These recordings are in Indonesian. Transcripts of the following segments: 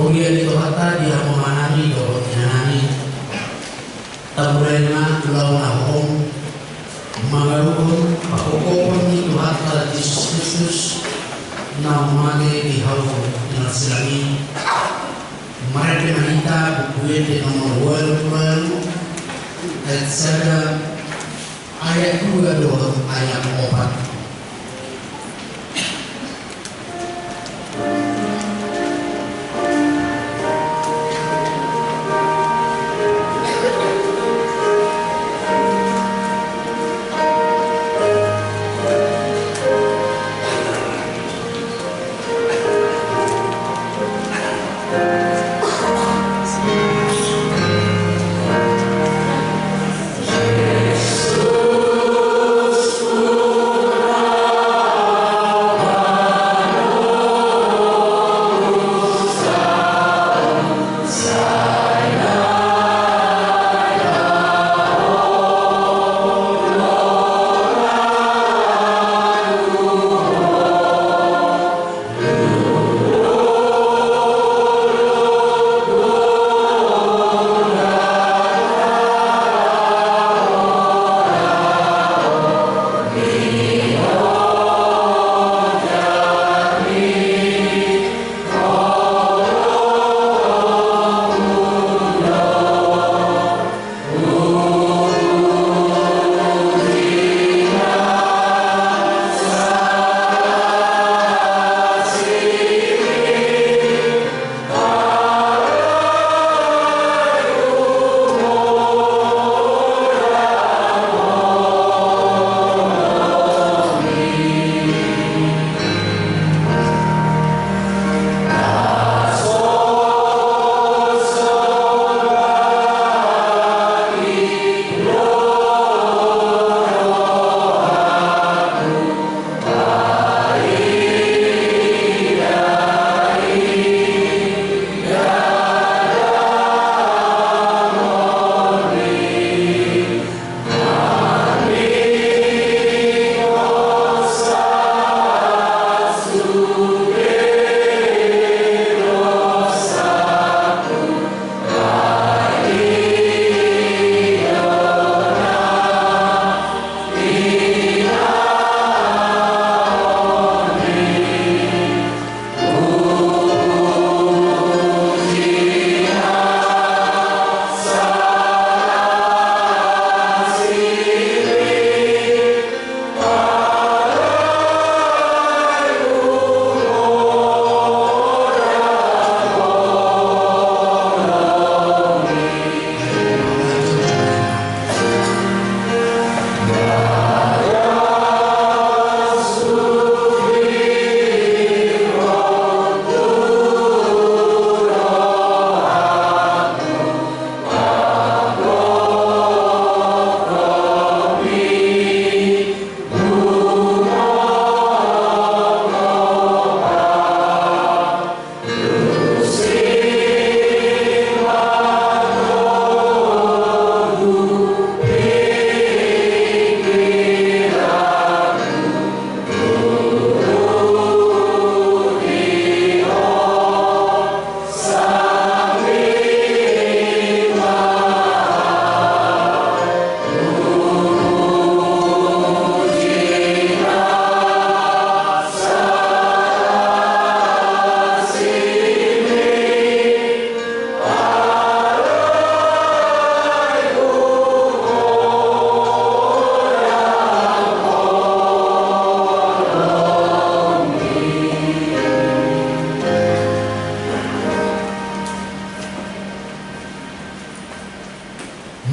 Kemudian itu hata dia memanani doa tinanani taburena lawan ahom mengaruhkan pakokon itu hata Yesus Kristus namanya di halu dengan selami mereka menita buku di nomor 12 ayat 2 ayat 4.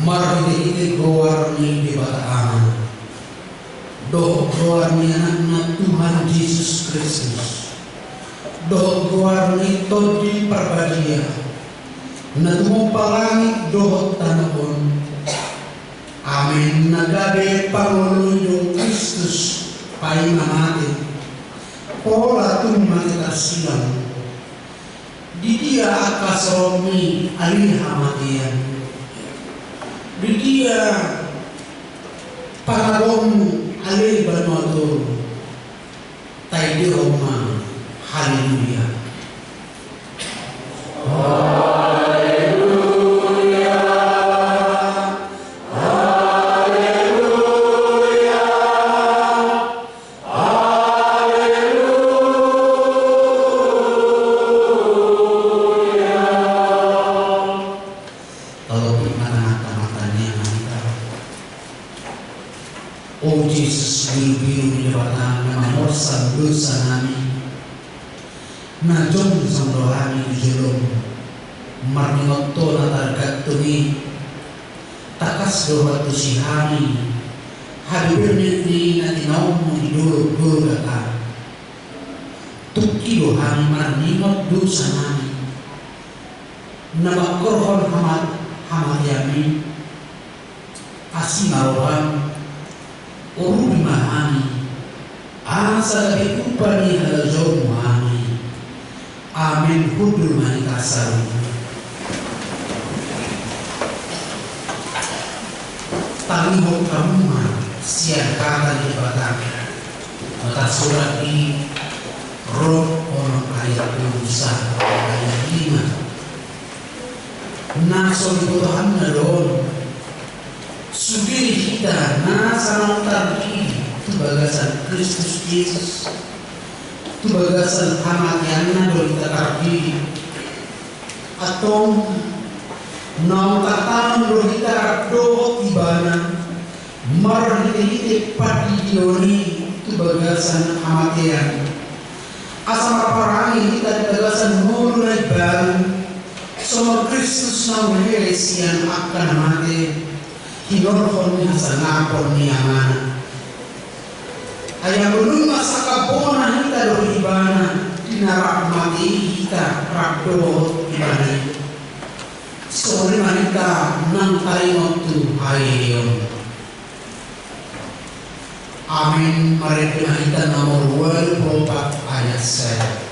Marhiti keluar di Bataan. Doh keluar ni anak Tuhan Yesus Kristus. Doh keluar ni todi perbadia. Natumo palangit doh tanapon. Amin. Nagabe Pangulunyo Kristus pai mamati. Pola tumang silang. Di dia akasomi alih hamatian. Di dia pangalom alih banoto. Tai di Roma. Haleluya. di batang nama morsan dosa nami na jong sang rohani di jelom marningoto na targat tuni takas doa tu si hani habibirnya ni na tinaw mo idulog gata tukki dohani marningot dosa nami na magkorhon hamat yami asing arohan urubi mahani asa gabi upani halajaw muhani amin hudul mani kasaru tangihok kamuma siya kata di batang mata surat ini roh orang ayat 21 ayat 5 naso dibutuhan na doon sugiri kita nasa tadi itu bagasan Kristus Yesus itu bagasan hamatnya do kita tadi atau nau katan do kita do ibana mar hite padi dioni itu bagasan hamatnya asal parangi kita bagasan mulai baru sama Kristus nau heresian akan mati hinorhon niya sa ngapon niya mana ayang ulun masakapona hita do ibana tinarakmati hita rakdo ibana sore manita nang taimotu hayon amin mari kita nomor 24 ayat 1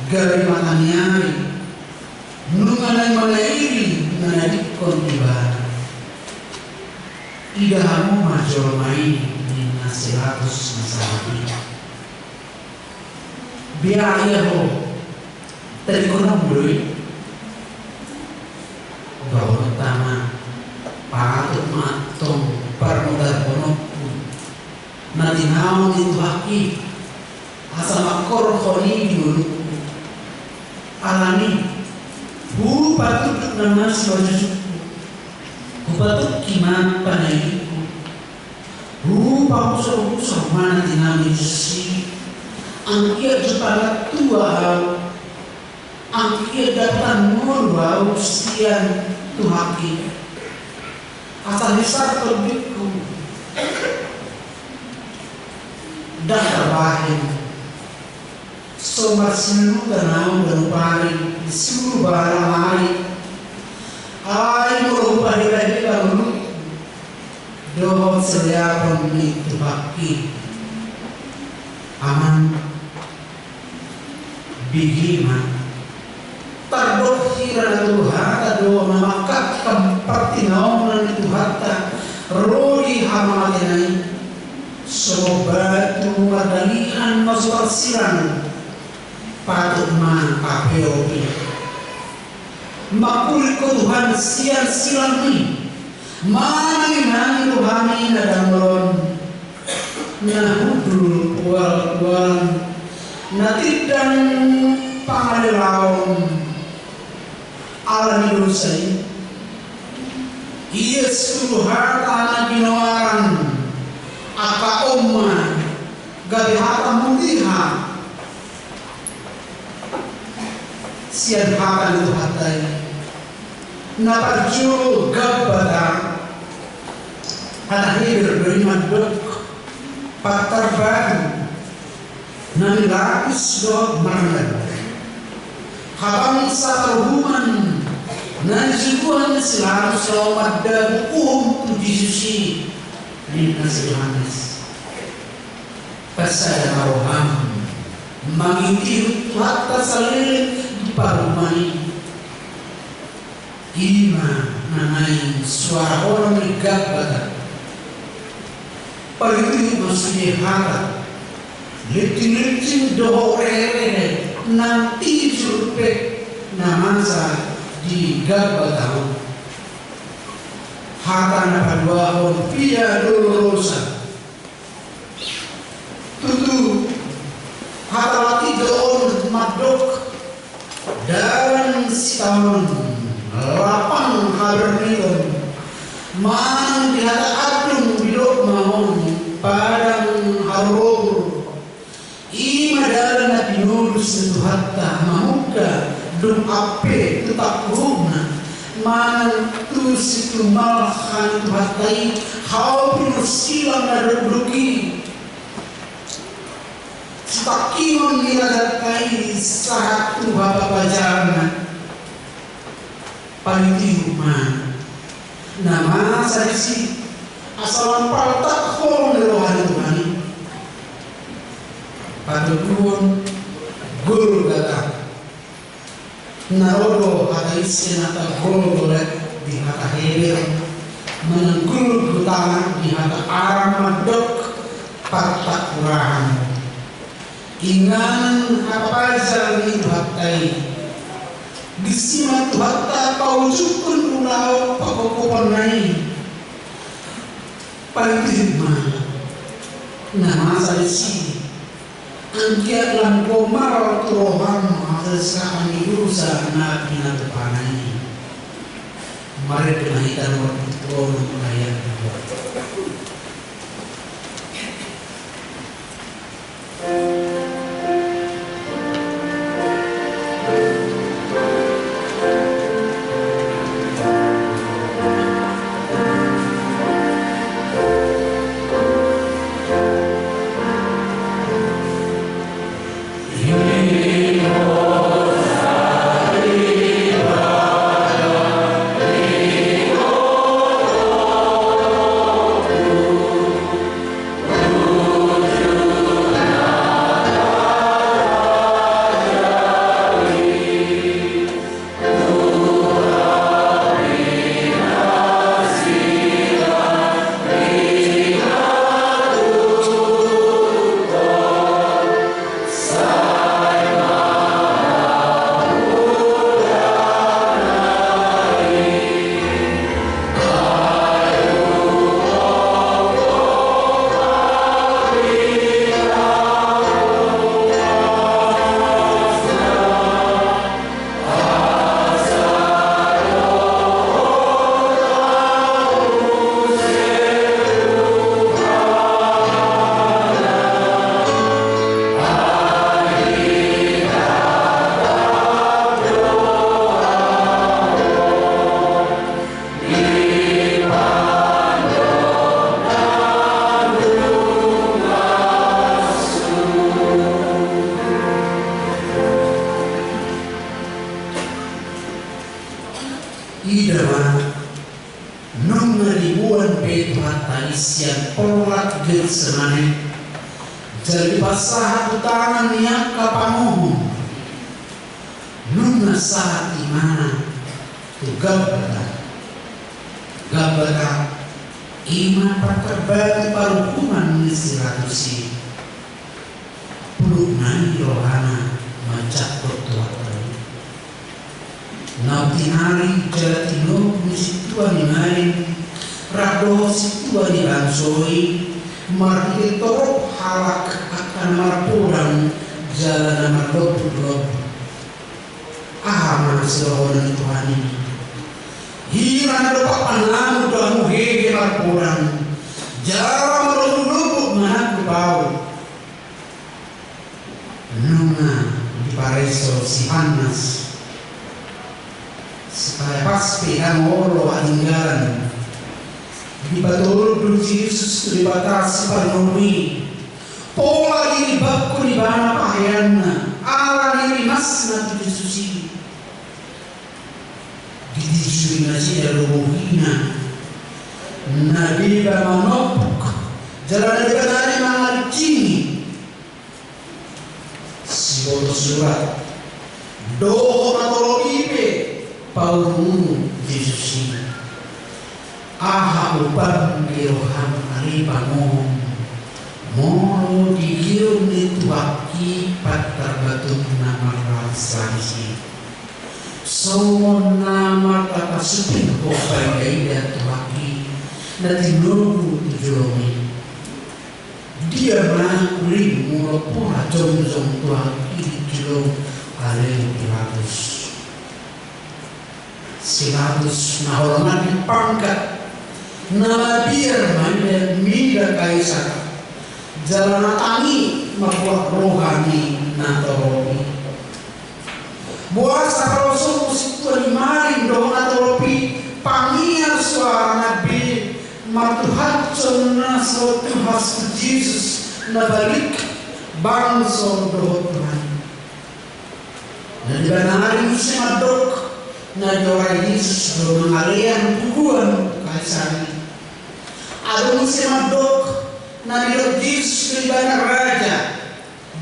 Gari makanyari nunganay malairi nanadikon ibadah idahamu majormai nina 100 masalah biaya ho tadi ko na buloy bahwa utama patut matong parmodar ponokku na tinawon dito haki asa makor khoni dulu alani hu patut nama sebagai patut kiman panai hu pausah mana tinawon si angkia jepala tua angkia datang bau sian tuhaki asal besar terbitku dah terbahin somat sinu tenau dan pari disuruh barang lain ay merubah diri lalu doh sediakan itu baki aman bigima terdokhiran Tuhan doa memakat pertinauan Tuhan rodi hamatenai sobat tumadalian masuk siran patut man KPOP makul ko Tuhan sian silami manang Tuhan ina danglon nahudul kual natidang pangalaon alam dosai iya sepuluh harta ginawaran aka umma gabi harta muliha sian harta itu hatai naparju gabbata hata hidir dari madok patar baru nami lapis do marmer habang sa ruhuman nanjuan selalu selamat dan tujuh di nasihanis pasal maroham mangiti hatta salil di parumani ima nanai suara orang megabata paritu maksudnya harap litin dohore nanti surpe namasa di gabatahu harta napaduahon pia dolorosa tutu harta laki doon madok dan setahun 8 haberniton man dihata adung bidok mahon padang harur ima dalam nabi nurus itu hatta mamuka dum ape tetap rumah man tu situ malhan tu hatai hau silang ada bruki setakiman niladakai satu bapak pajarna paling rumah nama sarisi asalan paltak hong rohani Tuhan padudun guru gata narodo hata isi nata guru golek di hata heber menenggul gutama di hata aram madok partak kurahan ingan apa jali hatai disima hatta paujukun ulau pakokopon nai paling nama sarisi angkia lan komar turohan asal irusa na pinatupanay mari pinahitan mo ito ng pulayan bangkit semane. Jadi pasah tangan niat kapangohon. Nuna saat imana tu gabata iman pakabati parukuman ni siratusi. Puluk nani rohana macak pertuatan. Nautinari jalatino ni situa ni main. Rado situa ni lansoi. Marketorok halak akan marpulang jalan marlop-lop. Mana silawan Tuhan ini. Hira dapat panang dalam hege marpulang. Jalan marlop-lop mana bau. Nuna di pareso si Hanas. Supaya pasti angolo adinggaran. Di batul Yesus dibatasi panumi. Pola ini bakku di bana pahianna. Ala ini masna tu Yesusi. Didijui nasi daruhina. Nabi manopuk. Jalan dari mengarcini. Si bodoh surat. Doho atau ipe. Paulmu Yesusi. Aha upan girohan ariba mo digiro ni tuaki patar batu nama rasasi so nama kata supin ko pai dia tuaki na tinuru tujomi dia mana kuri muro pura jom tuaki kilo ale Silatus na hormati pangkat nama biar mana mida kaisar jalan tangi membuat rohani natoropi buat saroso musiku limarin dong natoropi pangiar suara nabi matuhat cona suatu has Yesus nabalik bangso doh Tuhan na di banari semadok na doa Yesus do mangalian bukuan kaisar Adon semadok na nilog Yesus kaliban raja.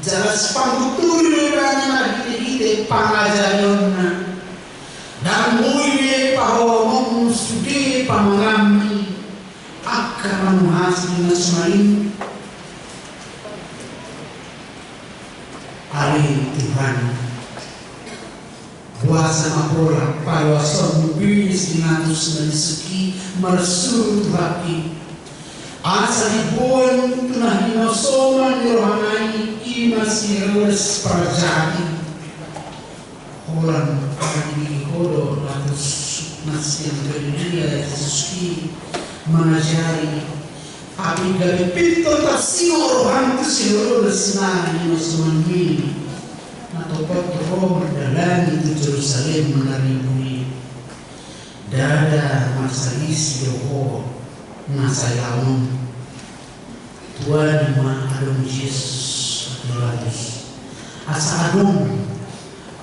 Jalas pangutuli na nagitite pangajayon na. Dan muli pahomong studi pamangami. Akan manuhasi na sumain. Ali Tuhan. Kuasa mapola pawasan mubis dinatus na disuki marsul haki. Asa dibuan tunah inosoman rohanai imasi reles parjati. Holan kami hodo latus nasien kedunia disuki mengajari. Api dari pintu tasio rohan tu sioro lesna inosoman ini. Atau roh berdalam itu Jerusalem menaribui dada masa isi roh masa lamun Tuhan ma adon Yesus Pilatus asa adon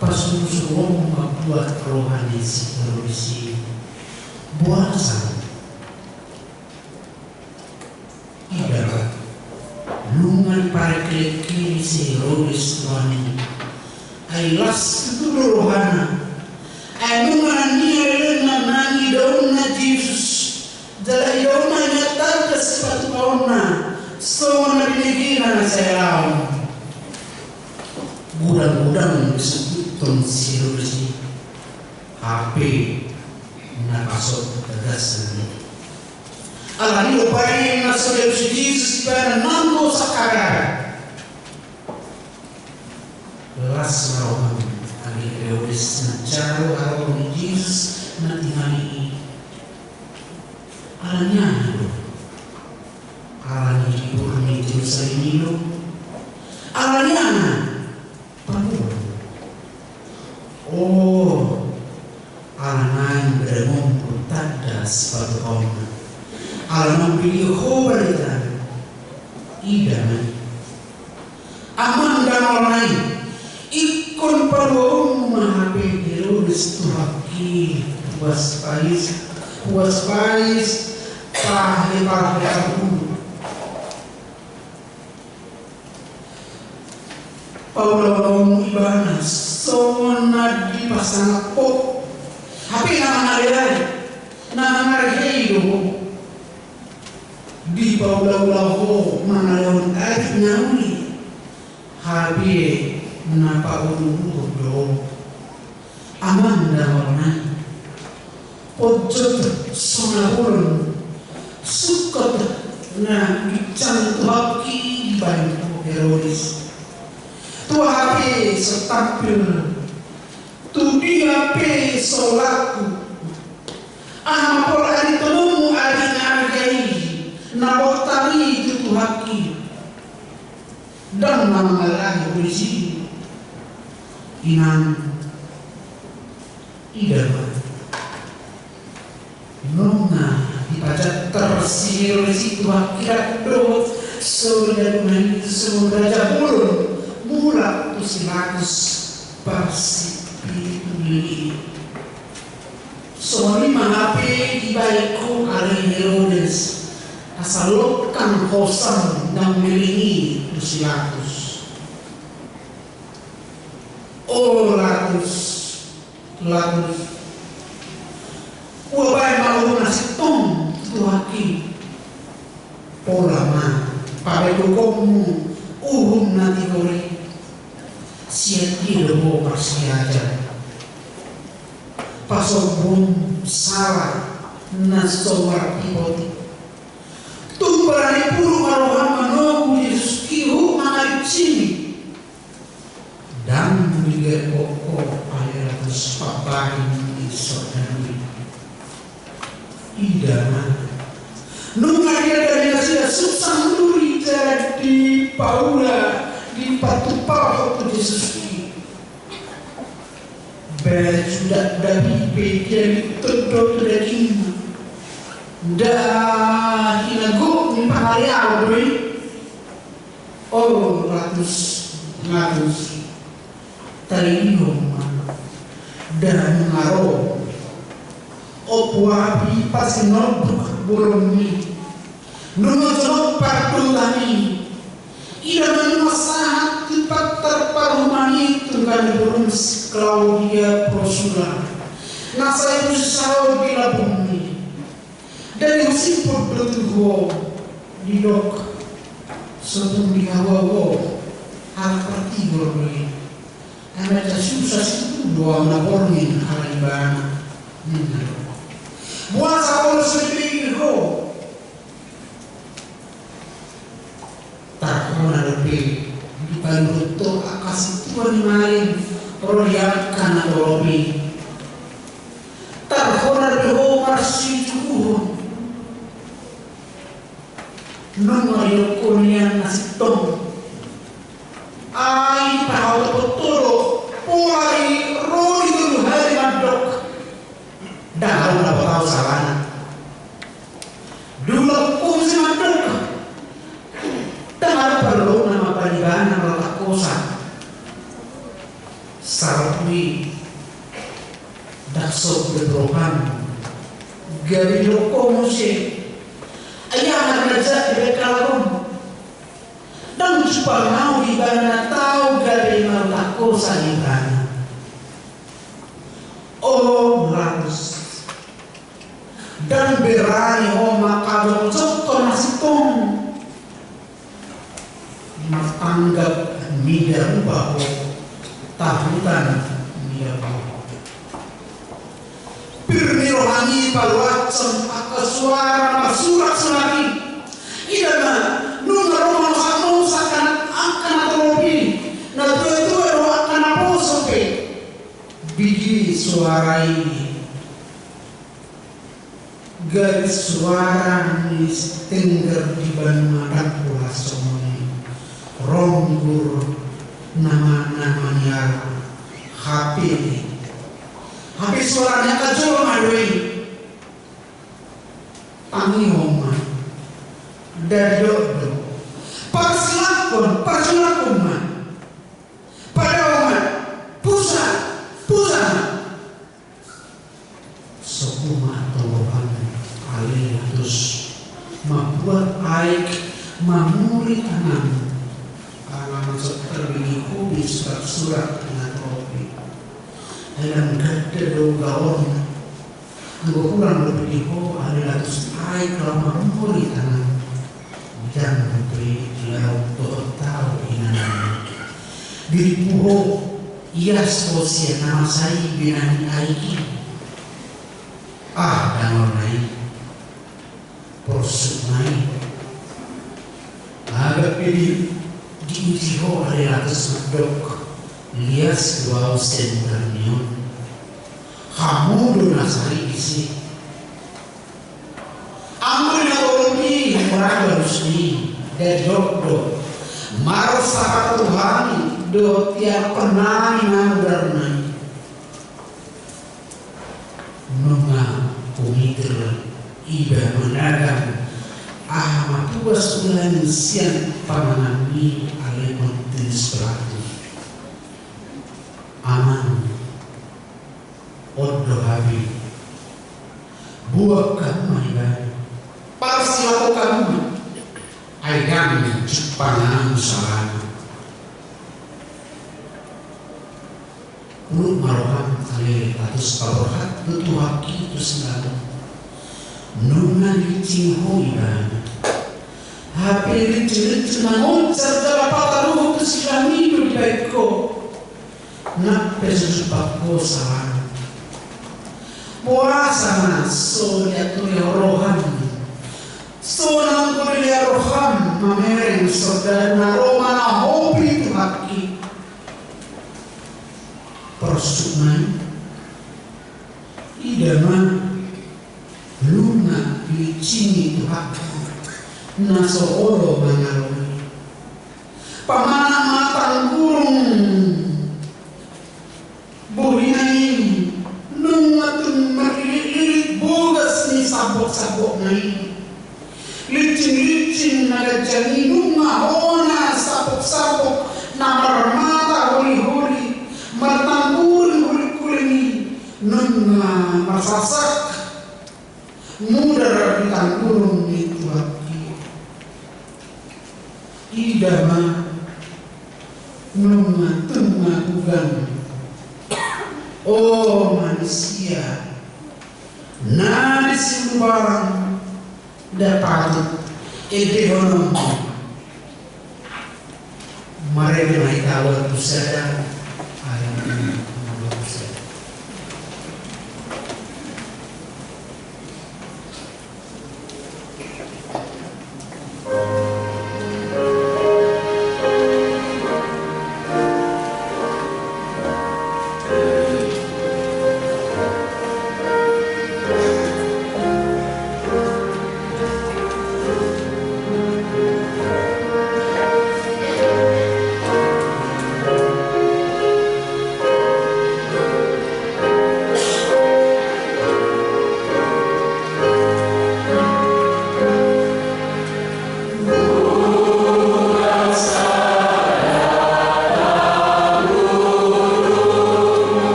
pasuruh membuat rohani si terisi buasa ibarat lungan para kiri si rohis Tuhan Ailas itu rohana. Anu mania na nani daun na Jesus. Jalai daun na nyatar ke sepatu kauna. So na binigina na saya lawan. Gudang-gudang disebut tonsirologi. HP na pasok tegas na. Alani upay na sa Jesus para nango sa karara. Belas rohan kami eudis na caro araw ni Jesus na tingali alanya alani libur ni Jerusalem nilo alanya pamu oh alanan beremon putada sepatu om alanan pilih hobalita idaman aman dan orang ikon palom mahape Herodes tuhaki puas pais pahe aku Paulau ibana sona di pasang po. Hapi nama ngarihai do. Di paulau manalawan adik nauni. Hapi napa ulu do. Aman dawarna. Pojot sona ulun. Sukot na icang tuhaki di bantu Herodes. Tuhape setampil tu dia pe solaku ahapol ari tolong ari ngargai nabotari itu tuhaki dan mangalah berisi inan idama nona dibaca tersihir oleh si tuhaki do saudara main semua raja bulun mula tu silakus parsipi soalnya mengape dibaikku oleh Herodes asalkan kosan dan melingi tu silakus lakus wabai malu nasi tong tuaki polama pada kokomu nanti kore siat lo masih aja pasobun salah nasowar pipoti tumbarani puru marohan manogu Yesus kihu mangarip sini dan juga pokok ayaratus papahin isodani idama nungaria dari hasil susah duri jadi Paula di patupah waktu Yesus ini sudah dari bagian terdok dari dah hinago ni pahari awal oh ratus tadi rumah dan mengaruh opuapi pasti norduk burung ni nunjuk partu kami ida masalah tempat terparumani tunggal burung Claudia Prosula nasa itu selalu bila bumi dari simpul bertubuh di dok sebelum dihawa hal pertidur ini karena susah itu doa nabormin hal ibadah buat saya sendiri ho tak mana lebih di paluto akas tuan main royakan atau lebih tak mana lebih masih cukup nomor yukunian nasi tong ai tahu betul pulai roli dulu hari mandok dah kalau tahu salah dulu fungsi mandok tak perlu nama panibahan nama kosa sarapui daksok berohan gari loko musik ayah raja berkalung dan supaya mau ibana tahu gari nama kosa ibana oh lakus dan berani oma kadang contoh nasi tong matanggap mida bahwa tahutan mida bahwa pirmi rohani paluacem aka suara masurak selagi idama nunga roman sakmo sakan akan atolobi na tua-tua roh akan apa sope biji suara ini garis suara nis tengger di banmaran pula semuanya ronggur nama-namanya HP suaranya kacau madui tangi homa dari dodo persilakon pada umat pusat sokuma tolohan aliatus membuat aik mamuri tangan alamat terbagi kubi di surat-surat dengan robi. Dalam gada do gaon, anggo kurang lebih diho adalah tusai kelama umuri tangan. Jangan beri laut tahu inanana. Diri puho ia sosia nama saya binani aiki. Dangor naik, prosuk naik. Agak pilih diujiho adalah kesudok. Lias dua senternion. Kamu do nasari isi. Ambil nabi meraga rusni dari dokdo. Maruf sahabat Tuhan do tiap pernah nandarnai. Nunga pumiter ida menagang. Matugas ulan siang panganami alai mentis beratu. Aman odo habi buat kamu ibadah pasti laku kamu ayam cepangan salah mulut marohan kali atas parohat betul haki itu selalu nuna licin ho ibadah hape licin mangon serta patah ruh itu silami itu baikko nak pesusupak ko salah puasa na so jatuh rohan so nang kuliah rohan mamereng saudara na Roma na hobi itu haki persuman idaman luna licin itu haki na soolo mangaroni pamana matang gurung buhinai nungatun marilit bogas ni sabok-sabok na ini licin-licin na gajani nunga ona sabok-sabok na marmata huli-huli martangkuri huli-huli nunga masasak mudar ditangkurung itu hati idama nunga tunga bugan. Oh manusia, nadi simbarang dapat edehonom mereka naik awal pusada ayam ini pusada.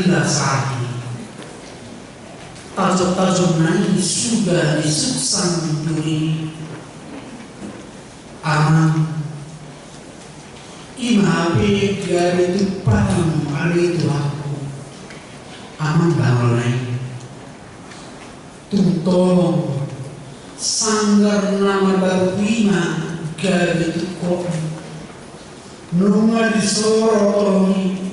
dirasai. Tajuk-tajuk nai sudah disuksang duri aman imabe gari itu paling ali itu aku aman bangun nai tolong sanggar nama baru lima gari itu kok nunga di sorotoni,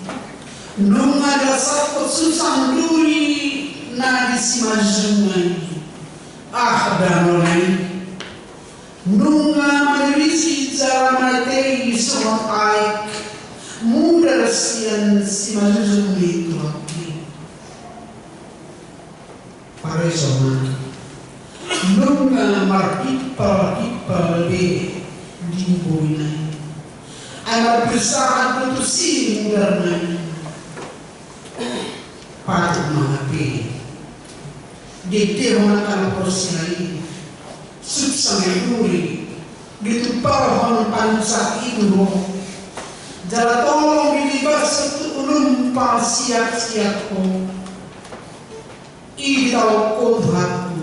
nunga da sako susang duri na di simajungai, danonai, nunga merisi jalan matei sokai, muda sian simajungai tuaki, pare somai. Nunga markipal be dimboinai, amat bersahat untuk singgernai, patut mengapi, dete mengakan porsi subsangai duri, gitu pohon pansa itu, jalan tolong dilibas untuk ulum siap-siapku, idau kodhatku.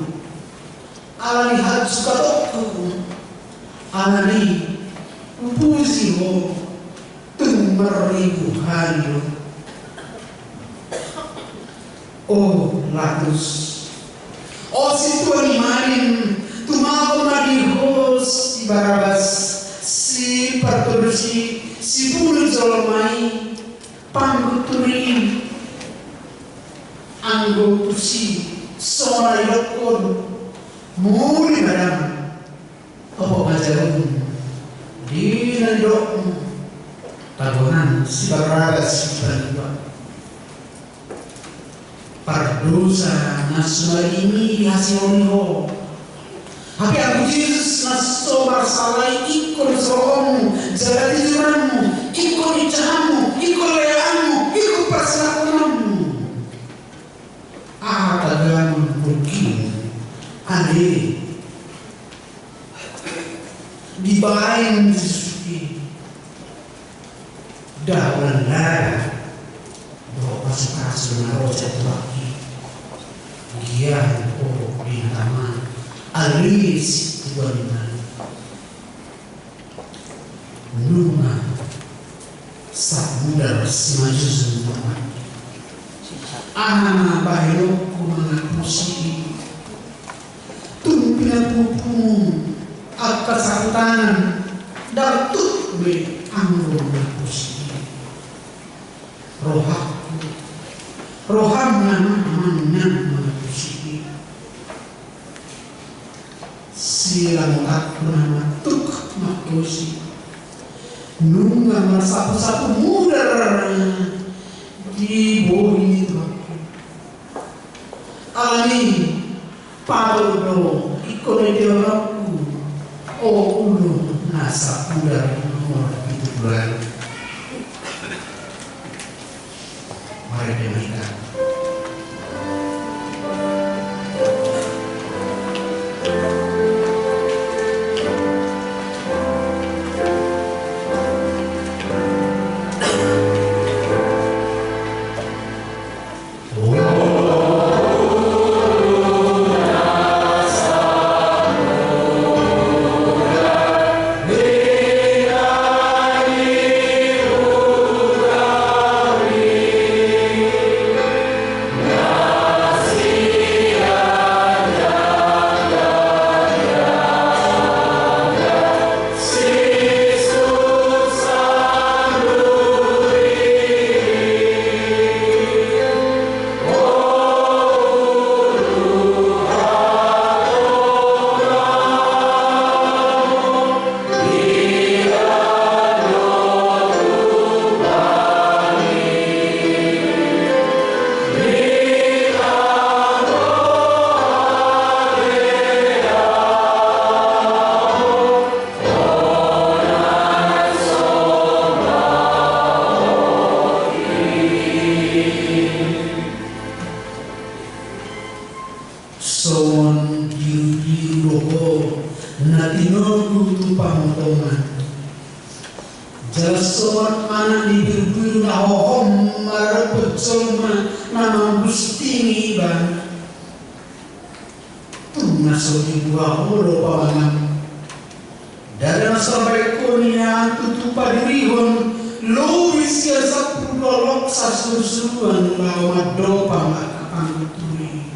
Alani hat suka toko, alani puji ho, tumeribu hari. Oh latus, oh si tuan marin, tumau nadi hos si barabas, si pertursi, si puluh jolmai, panguturi, anggo tusi, sona yokon. Muli barang apa ngajarin di nandok tabunan si barabas si berdua pardosa nasional ini hasil niho tapi aku Yesus naso bersalah ikut sohommu jaga tiduranmu ikut icahanmu ikut leanmu ikut perselakuanmu tagamu mungkin ane dibain disuki dawan lara bawa kasus naroja tuaki dia di taman alis tuan nunga sabudar semaju semua bahayoko mengapusi tumpinan pupung kesakitan datuk be anggo mengapusi rohamna mengapusi silang tak pernah tuk makusi nunga mersapu-sapu mudar di boi itu alani padono ikone deoraku oh ulu nasa pudar nomor itu bulan mari dengarkan. Son biru-biru loho na tinogu tu pamotongan jalason anak di biru-biru na hohom marapot solma na mambustingi iban tumaso di buah holo pamanam dari sampai konia tutupa dirihon lowis ya sapu dolok sasusuan lawa dopa makapang turi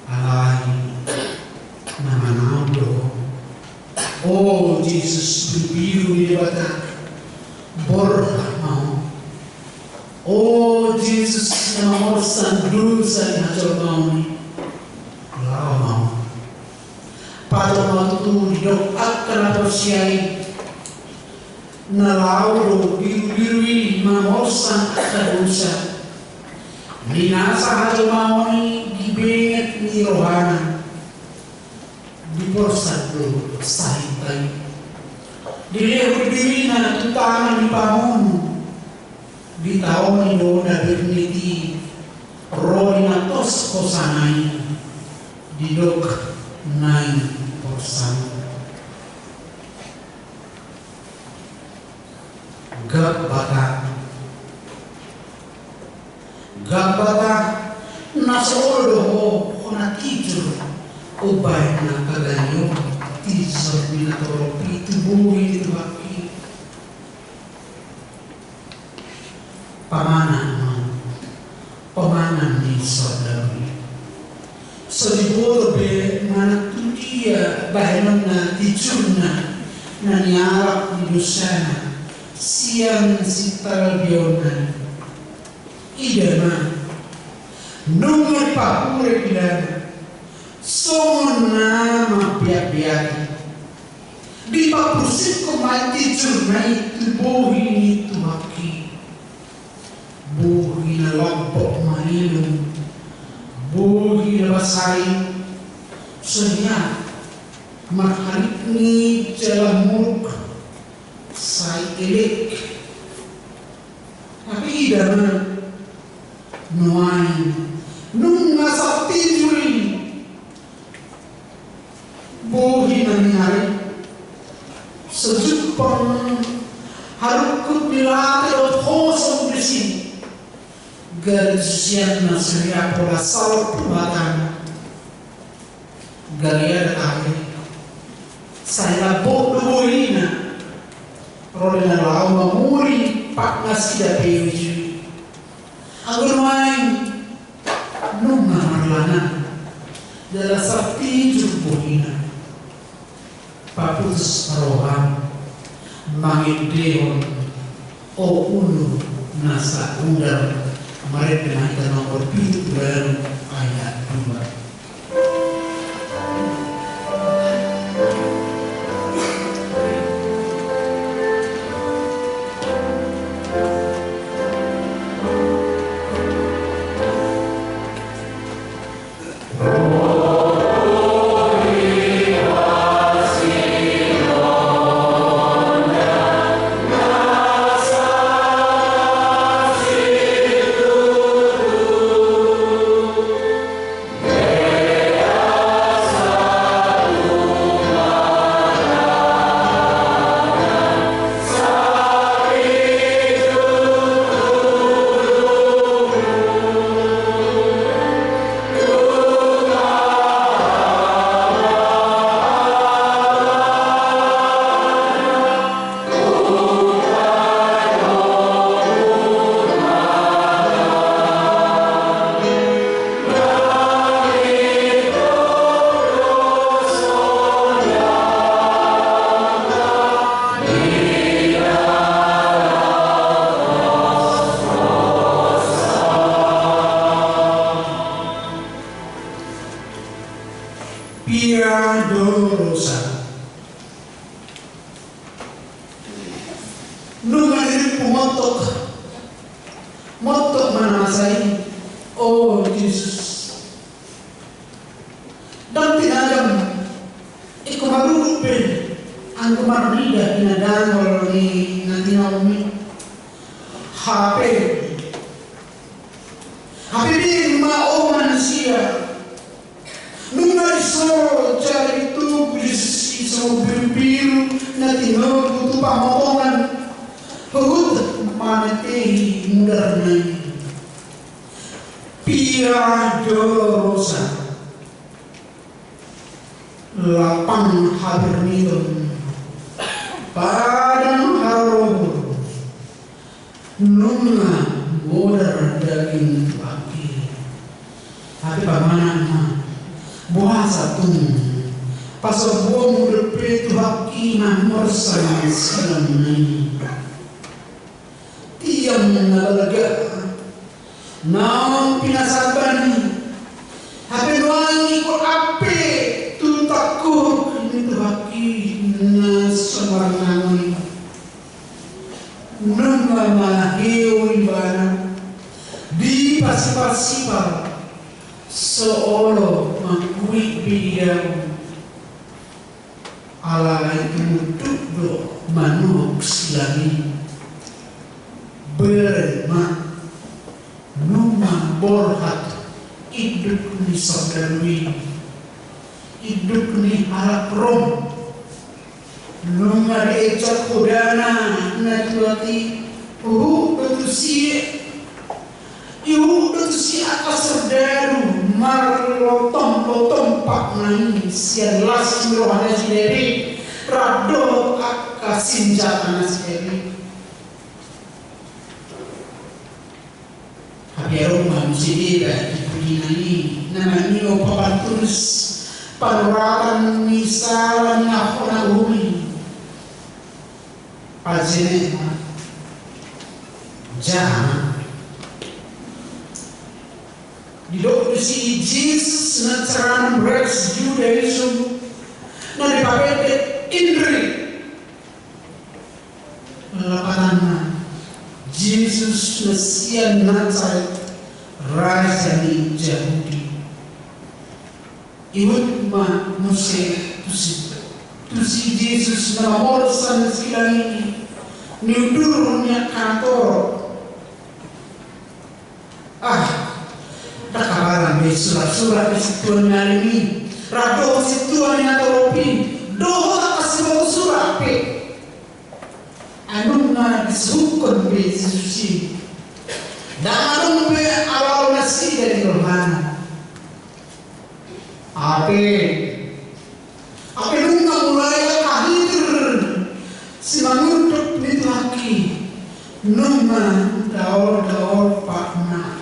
alai nama nablo Oh Jesus biru di bata borha mau. Oh Jesus yang morsan dosa hajol mau ni lao mau. Pada waktu dok akan bersiai na lao biru ini morsan akan dosa. Minasa hajol mau ni dibenget ni rohana. Di borsa do sahitai dileho diri na tutana di pamun di tahun dona berniti roi na tos kosanai di dok nai borsa gabata nasolo ho ona kijur ubay na kaganyo tisor minatoropi tubuhin ito baki pamanan ni saudari so diboro be mana tudia bahenon na tijun na niarap di dosana siang sital bionan idana nungar papure pilana Sona biak-biak di papursit ko mati jurnai tu bohi tu haki bohi na lampok mahilum bohi na basai sonya marharik ni jalan muruk sai elek tapi idana nuai nung nasakti juri bohi nangyari sejupang harukut nilai at hosong bersih garis na surya pola sal pumatan galia datang saya bohi na role na lau mamuri pak nasi dapewi agar main nunga marlana dalam sakti jurbohina paputus rohan mangidehon o ulu nasa undang mereka kita nomor 7 ayat 2. Piadosa nunga diri pumotok motok mana masai oh Jesus dan tinagam iku marurupe ang kumarida inadanol ni natinaumi HP din mao manusia nunga iso cari itu iso biru-biru na tinogo tu pamotongan pagod manatay mudar na Piadosa lapang haberniton padang harobo nunga modar daging pagi tapi bagaimana buah satu pasal buah muda petu haki imam morsal silam nai tiang nalaga naon pinasabani hape wangi ko ape tu takut ini tu haki na samarnangan nunga maheu ibana di pasipar seolo mangkui bidang ala itu duduk manuk silami berma numa borhat hidup ni saudarwi hidup ni harap rom numa diecak kudana natuati betusi iu betusi akas serdaru mar lotong pak nai sian las rohana sideri rado akas sinjana sideri habiaro manusia dipudinani namani opapan terus panurakan misalan ngakona umi pajene jangan di dokter si Jesus na cara embrace Judaism na dipakai indri lapatan Jesus Mesias Nazaret Raja di Yahudi iwut ma muse tusi Jesus na morsan silang ini niudurnya kantor kabaran be surat-surat situan ini rado situan yang teropi doa kasih surat pe anu na disukun be susi dan anu be awal nasi dari rohana ape nunga mulai kahir si mangutuk itu haki nunga daur pakna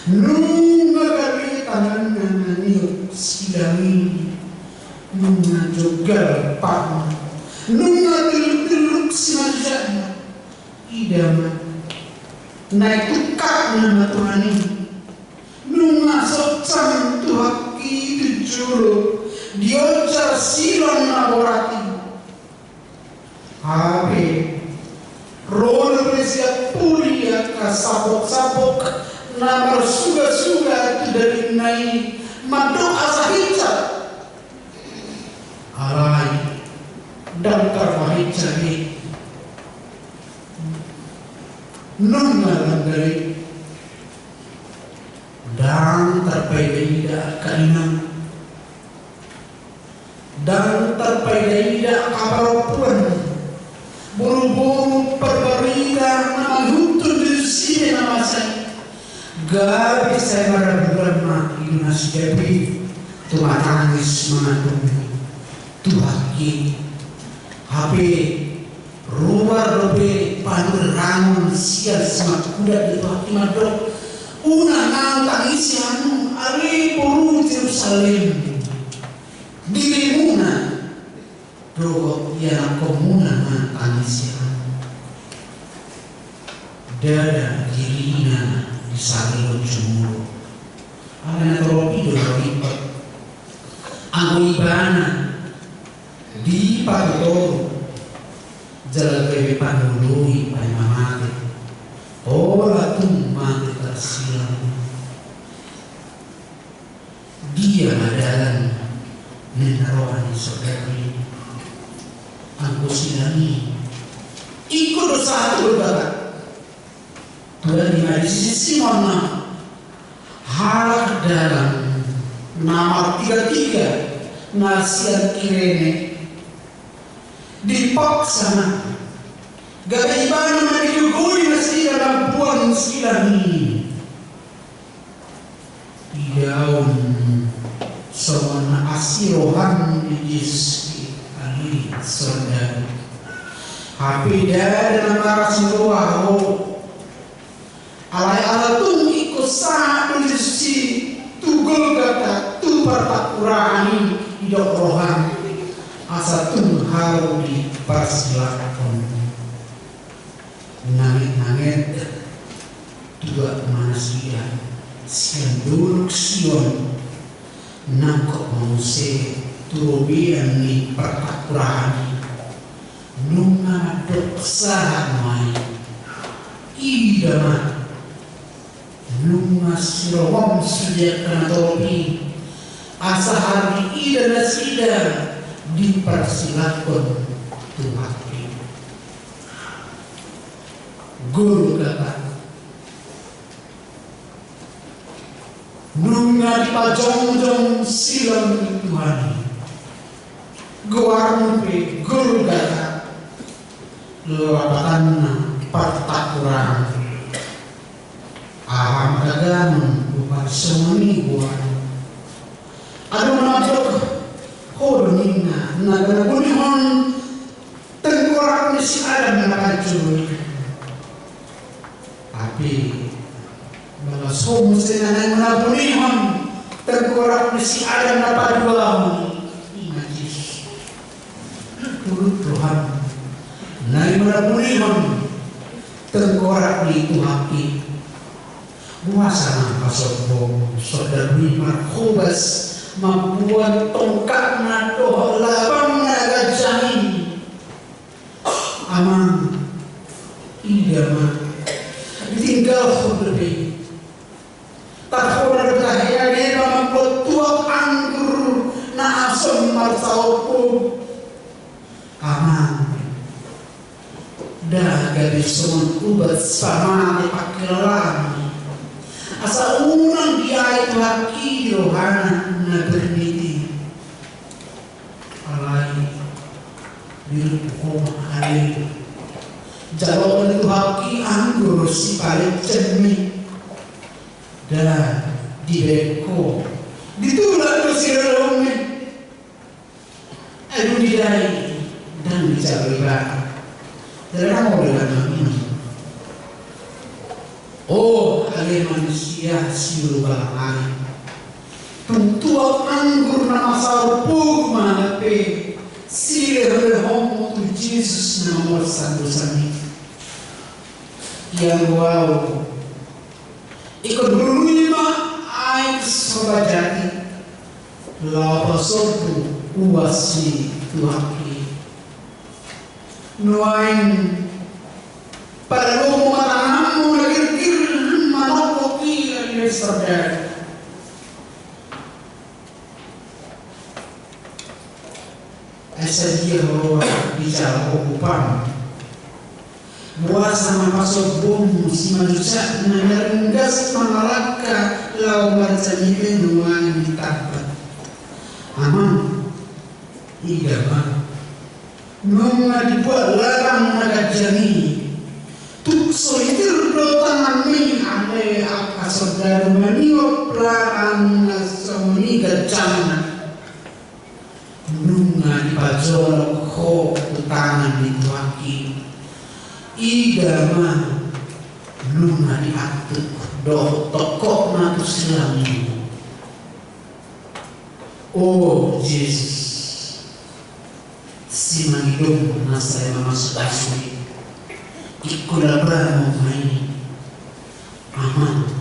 nunga kali tangan naniut silami nunga jogal pakna nunga teluk simajana idama naik tukak nama Tuhan ini nunga socam tuhaki tujulu diojar silon naborati habe rol presiat puri kasabok-sabok namar suga-suga itu dari nai madok asahica alai damkar mahica ni nunga dari dan terpedida kainang dan terpedida kabarapun buru-buru perberita nama hutun di sini nama saya gabi saya berbulan mati nasi depi tua tangis mengadungi tuhaki HP rumah dobe panur rangun sial semak kuda di tuhaki madok una nang tangis anu ali puru Jerusalem dirimuna dogo yang komuna nang tangis anu dada dirina disari jumuro ana tropi do ripat anu ibana di pagoro jalan bebe panului pai mamate ola tum mate tersilang dia adalah menaruhani saudari aku silami ikut dosa itu berbakat Tuhan di sisi mana hal dalam nama 33 nasihat kirene dipaksa gariban mendigugui nasi dalam buang silami daun semana asirohan di Yesus ali saudara HP dalam arasiroaho alai alatung ikut saat Yesus tugul kata tu pertakurani hidup rohani asa tung hal dipersilakan nangit-nangit juga manusia siang dulu sion nangkok manusia turubian ni pertakuraan nunga doksa mai idama nunga silawam sudah kena topi asa hari idana sida dipersilakan Tuhan guru kata nunga dipajong-jong silam Tuhan guarmupe guru kata lewatan pertakuran aham kagaman bukan semani buat ada menabrak hodonina nagana bunihon tengkorak ni si Adam nakacul tapi bala somo senanay manabunihon tengkorak ni si Adam napaduam imajis turut Tuhan nai manabunihon tengkorak ni Tuhaki buasa pasobong saudara Markobas membuat tongkat nato labang nagajah ini aman idama ditinggal lebih tak pernah bertahaya dia membuat tuak anggur na asam marsaupu aman dah gadis semua ubat sama dipakilan asa unang dia itu haki rohana na berniti alai biru pokok hari jawaban itu haki anggur si paling cermin dan dibeko ditulak tu si rome aduh didai dan bicara dari mana mau dengan ini oh ale manusia siru balangan tentu anggur nama sarupug manape sire homo tu Jesus nama sandusani yang wow ikut berlima air sobajati lapa sopu uasi tuhaki nuain pada rumah tanammu lagi manokoki lagi saudara asa dia orang bicara okupan buat sama masuk bom si manusia menanggas mengalahkan lau macam ini nuang ditapat aman iya bang nunga dibuat larang nagajani tuk solitir do tangan mi ane apa saudara maniok larang nasoni gajana nunga dipajolok ho tangan dituaki igama nunga diatuk do tokok natu silangi oh Jesus si mangidong nasa mama sudasui ikulabramo maini aman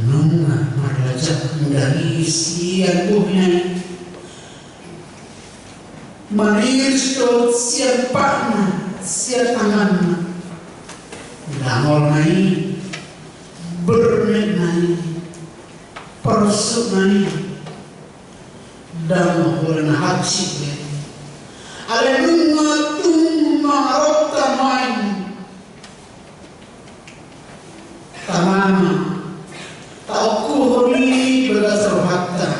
nunga marlajak dari siang buhnya manirsto siang pakna siang tangan dangol nai bernet nai persuk nai dan oleh haji ale nunga tumma rota main tamama tauku holi berasal hatta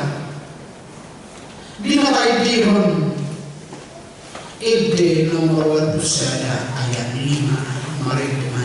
dinarai dihon ide nomor 1 ayat 5 mari kita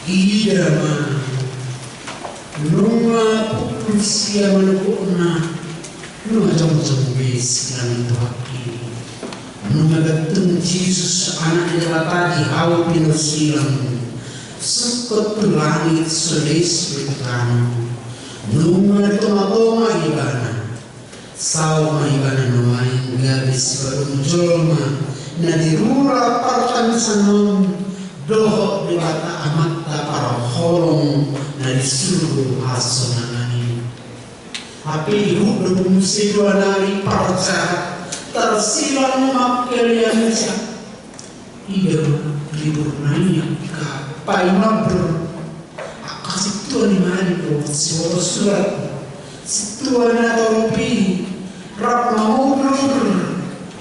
idama nunga pukrusia manukuna nunga jom-jom besi lang ito haki nunga gatong Jesus anak nila di hawa pinasilang sukot langit sulis betano nunga tumatoma ibana sawa ibana numain gabis baru jolma na dirura partan sanon doho di bata amatta para holong na disuruh asonanani api hidup musidu anari parca tersilang makkelian siya iya libur nanya kapai mabur akasih tuan imani do siworo surat situan atoropi rap mamudur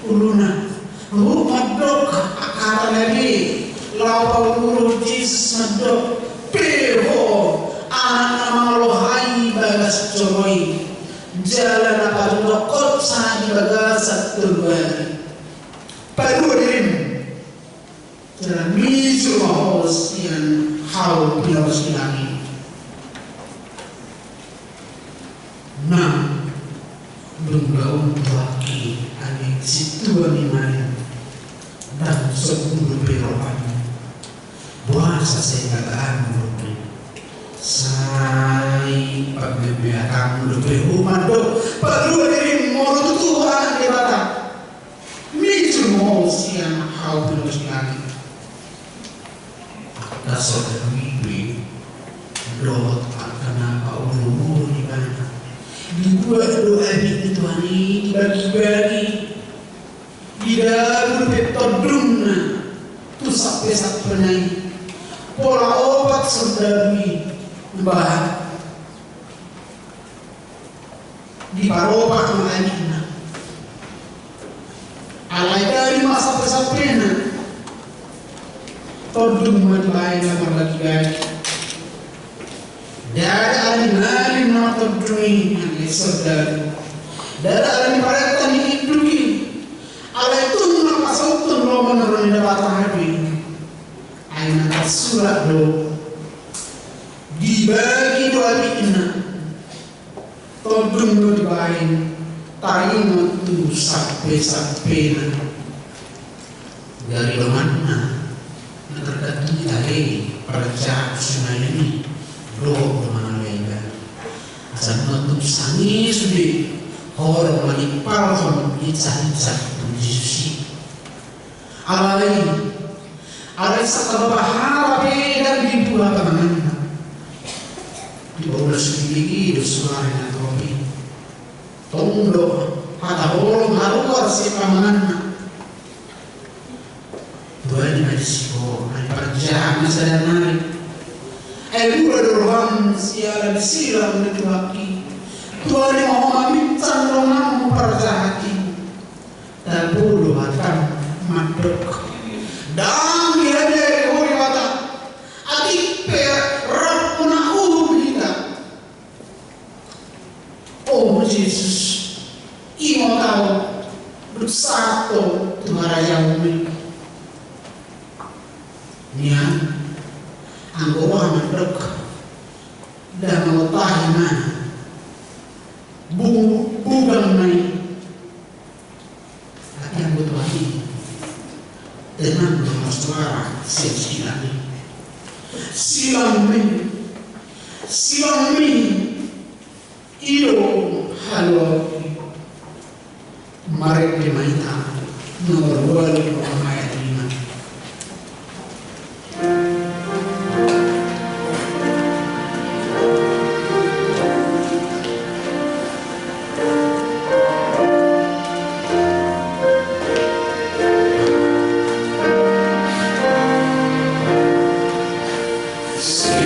uluna madok akara lagi lawa ulu Jesus madok peho anak malohai bagas coy jalan apa dokot sani bagas turban padurim jalan misu mahos yang hau pilos lagi nah belum gaun lagi ada situan imani dan 10 perokan buasa saya katakan menurutnya saya pagbibiakang lebih umat do padua diri mau Tuhan di batang micu mau siang hau pinus lagi dasar dari dot akan apa ulu di mana dibuat doa itu Tuhan ini dibagi-bagi tidak berpetodungna tu sampai naik pola obat sedari mbah di parobat mengajinya alai dari masa pesapena todung madai nama lagi dari alim-alim nama todung yang sedari dari alim paratan hidupin alai tunang pasautun lo menurun dapat hati aina surat do dibagi doa bina todung do dibain taring tu sampai dari mana tergantung dari percaya sunai ini do mana lega asal nutup sangi sudah orang mani palhon icah-icah Yesus alai alai sakal bahara beda di buah tangan di bawah sedikit do suara kopi tondo ada orang haruar si pamangan Tuhan disiko ay perjaan sadar nari ay mula doron siya silang nagwaki Tuhan mau maminsan roman perjahati tabulu akan madok dan dia dari huri wata ati per rapuna kita oh Yesus imo tahu bersatu tumara yaumi nian anggora madok dan mengetahui mana bugang naik yang butuh hati dengan bersuara silang min iyo halo mari dimainkan nomor 2 ayat 5 Yesus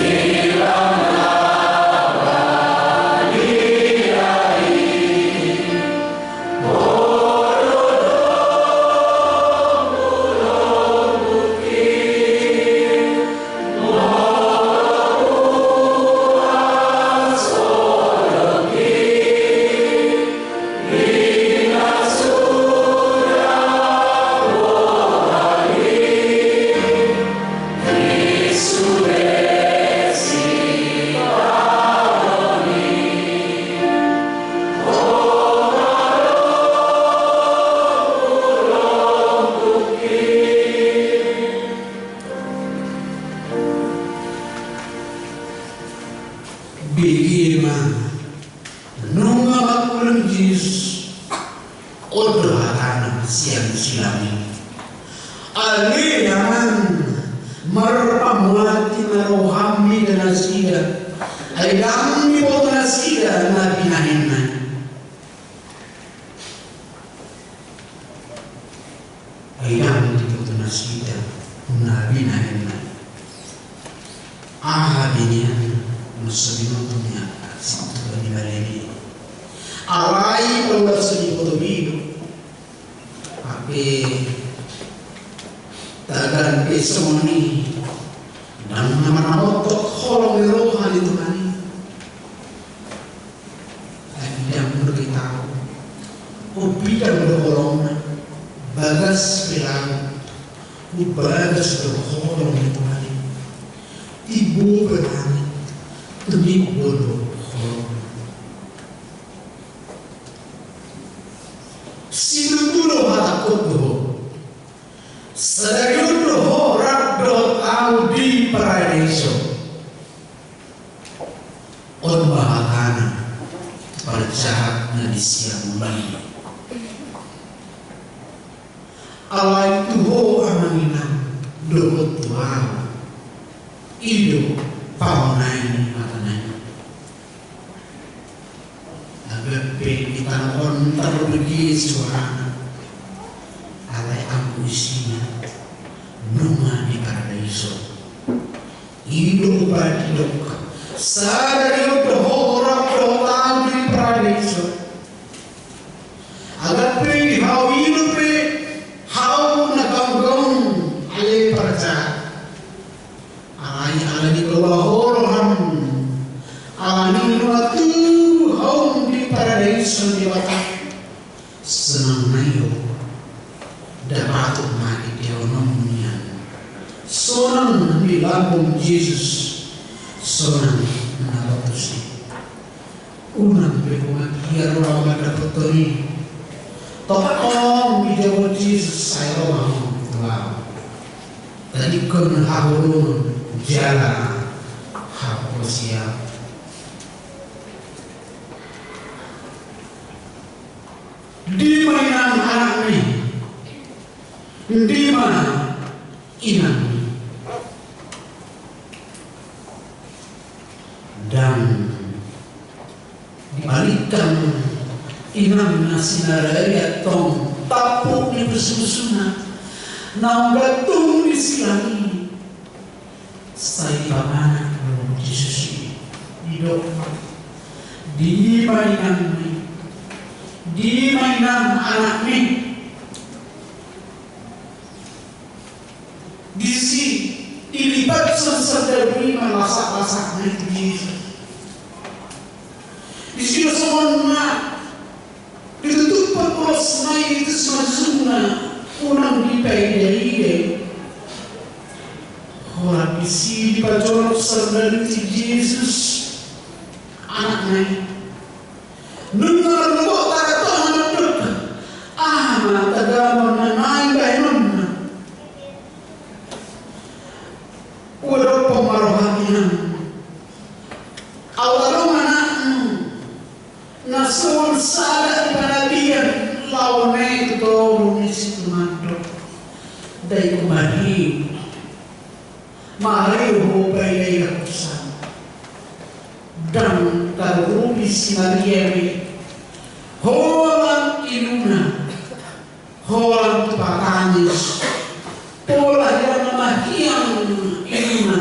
bagaimana nunga makulang Yesus odo hatana siang silami ali naman marpamuati marohami dan asida ay dami po asida na pinahin na ay dami po asida na pinahin na niya sabi mo ito niya sa ito ni Maremi away pala sa ipotobilo api tagan peso ni nang naman ako kolong nirohan ito mani ay bidang berkita o bidang berkolong na bagas pilang o bagas berkolong ito mani ibu berani demi bodoh sinutulo hatakot do sadayun do rabdo au di paraiso on bahakana perjahat na disiang bali awai tuho amanginam dogot tuhan ido paunay matanay nagpil itangon tarubigi suara alay ang isinya nunga di paraiso ido badilok sadayok dohorap dohotang di paraiso agat pe hau ido pe hau naganggong alay parja ala di kawahorohan ala ni waktu haum di paraiso di watak senang nayo dapat mati deonomnya sonang di lambung Yesus sonang nalapusi unang bekumagiyar orang dapat tori topak om di dewa Yesus saya mau wow tadi kon hahurun jala haposia di mana anak ini di mana inang dan dibalikkan inang nasinaraya tong tapuk di bersusuna nang gatung di silani saya mana Yesus hidup di mainan anak ini di sini dilibat sesedari masak itu Yesus di sini semua ditutup perpros naik itu semua unang dipaidai orang isi di bajorok serdari Yesus anaknya dengar kok tak tahan dek tagaman na naing kainon wala pamarohanian awalong anak nasun sada ipanatian lawan itu tolong isi tumando dai kumari mari hubay ay nakusan dan karubi si Mariemi holang inuna holang tupakanis pola yang namahiyang inuna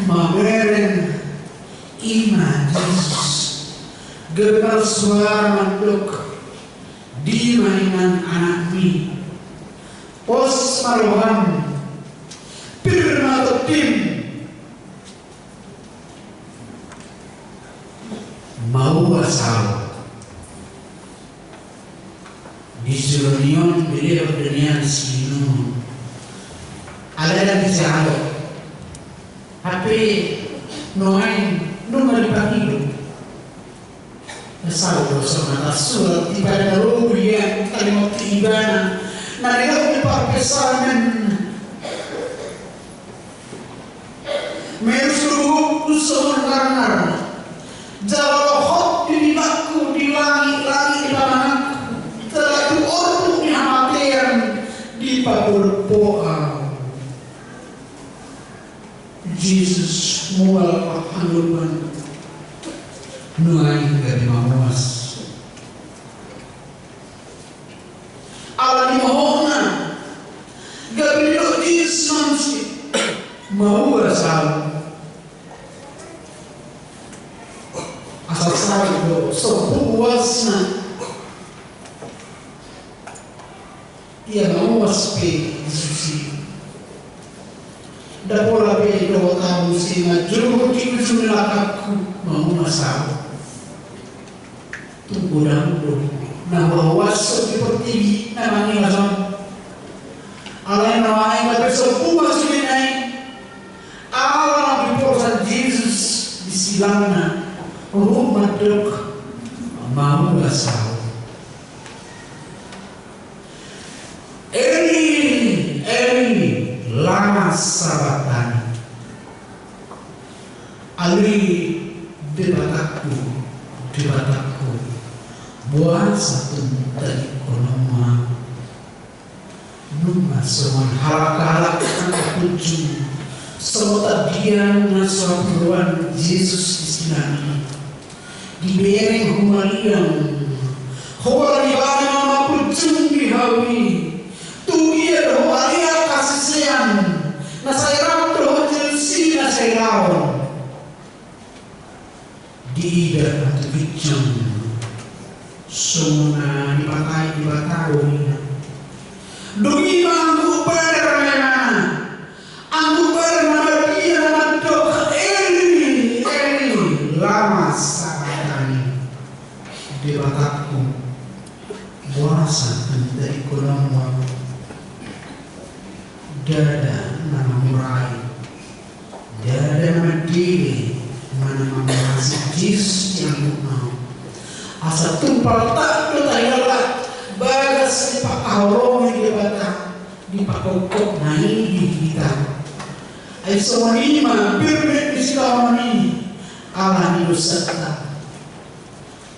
maweren iman Yesus gegar suara mandok di mainan anak mi pos marohan pirma tim mau asal di reunion beliau dengan sinu ada lagi jalo HP noain nunga dipanggil asal bersama surat ibadah rupiah kalimat ibadah nariau dipakesamen merusuh Kudus sebenarnya jawab di bibakku di langit-langit di pandanganku telah diordu di hamatean di pagurpoa. Jesus mual haluman nuai dari mawas ala di mahona gabino Jesus manusia mau asal asal sepuasna ia mawas pe susi da pola pe do tahu sina juru kitu lakaku mau asal tunggu dahulu na mawas seperti namanya lazam alai nawai ba sepuas ini Allah diposan Jesus di silangna rumah dok mau asal Eli lama sabatan ali debataku buat satu dari koloma numa seman halak tujuh semua dia nasabruan Yesus di sini di bereng humaliang hoa di bana pucung di hawi tugia hoa kasih sayang na saya ramdo jelsi na saya lawan di ida atau bicang semua dipakai dibatawi demi mangku bermena angku bermena dia mandok Eli lama sabatani dibataku puasa dari kolom dada nama murai dada nama diri mana mengasih Yesus yang mau asal tumpal tak ketayala bagas di pak kahorong di bata di pak kokok naik di kita ay semanima birme di sikamani Allah ni dosata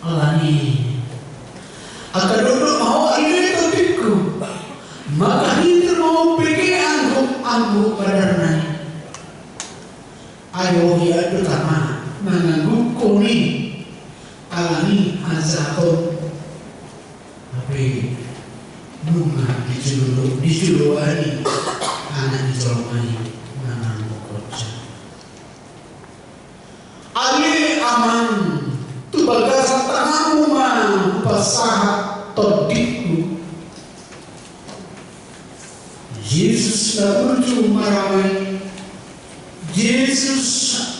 Allah ni akan duduk mau alih topikku maka hidup mau pergi anggu badannya ayo dia utama menangguku ni alami azahon tapi bunga dijuluani anak dijolmani menanggu koca ali aman tu bagasan tanganmu mah pasahat todikku Yesus menuju maramai Yesus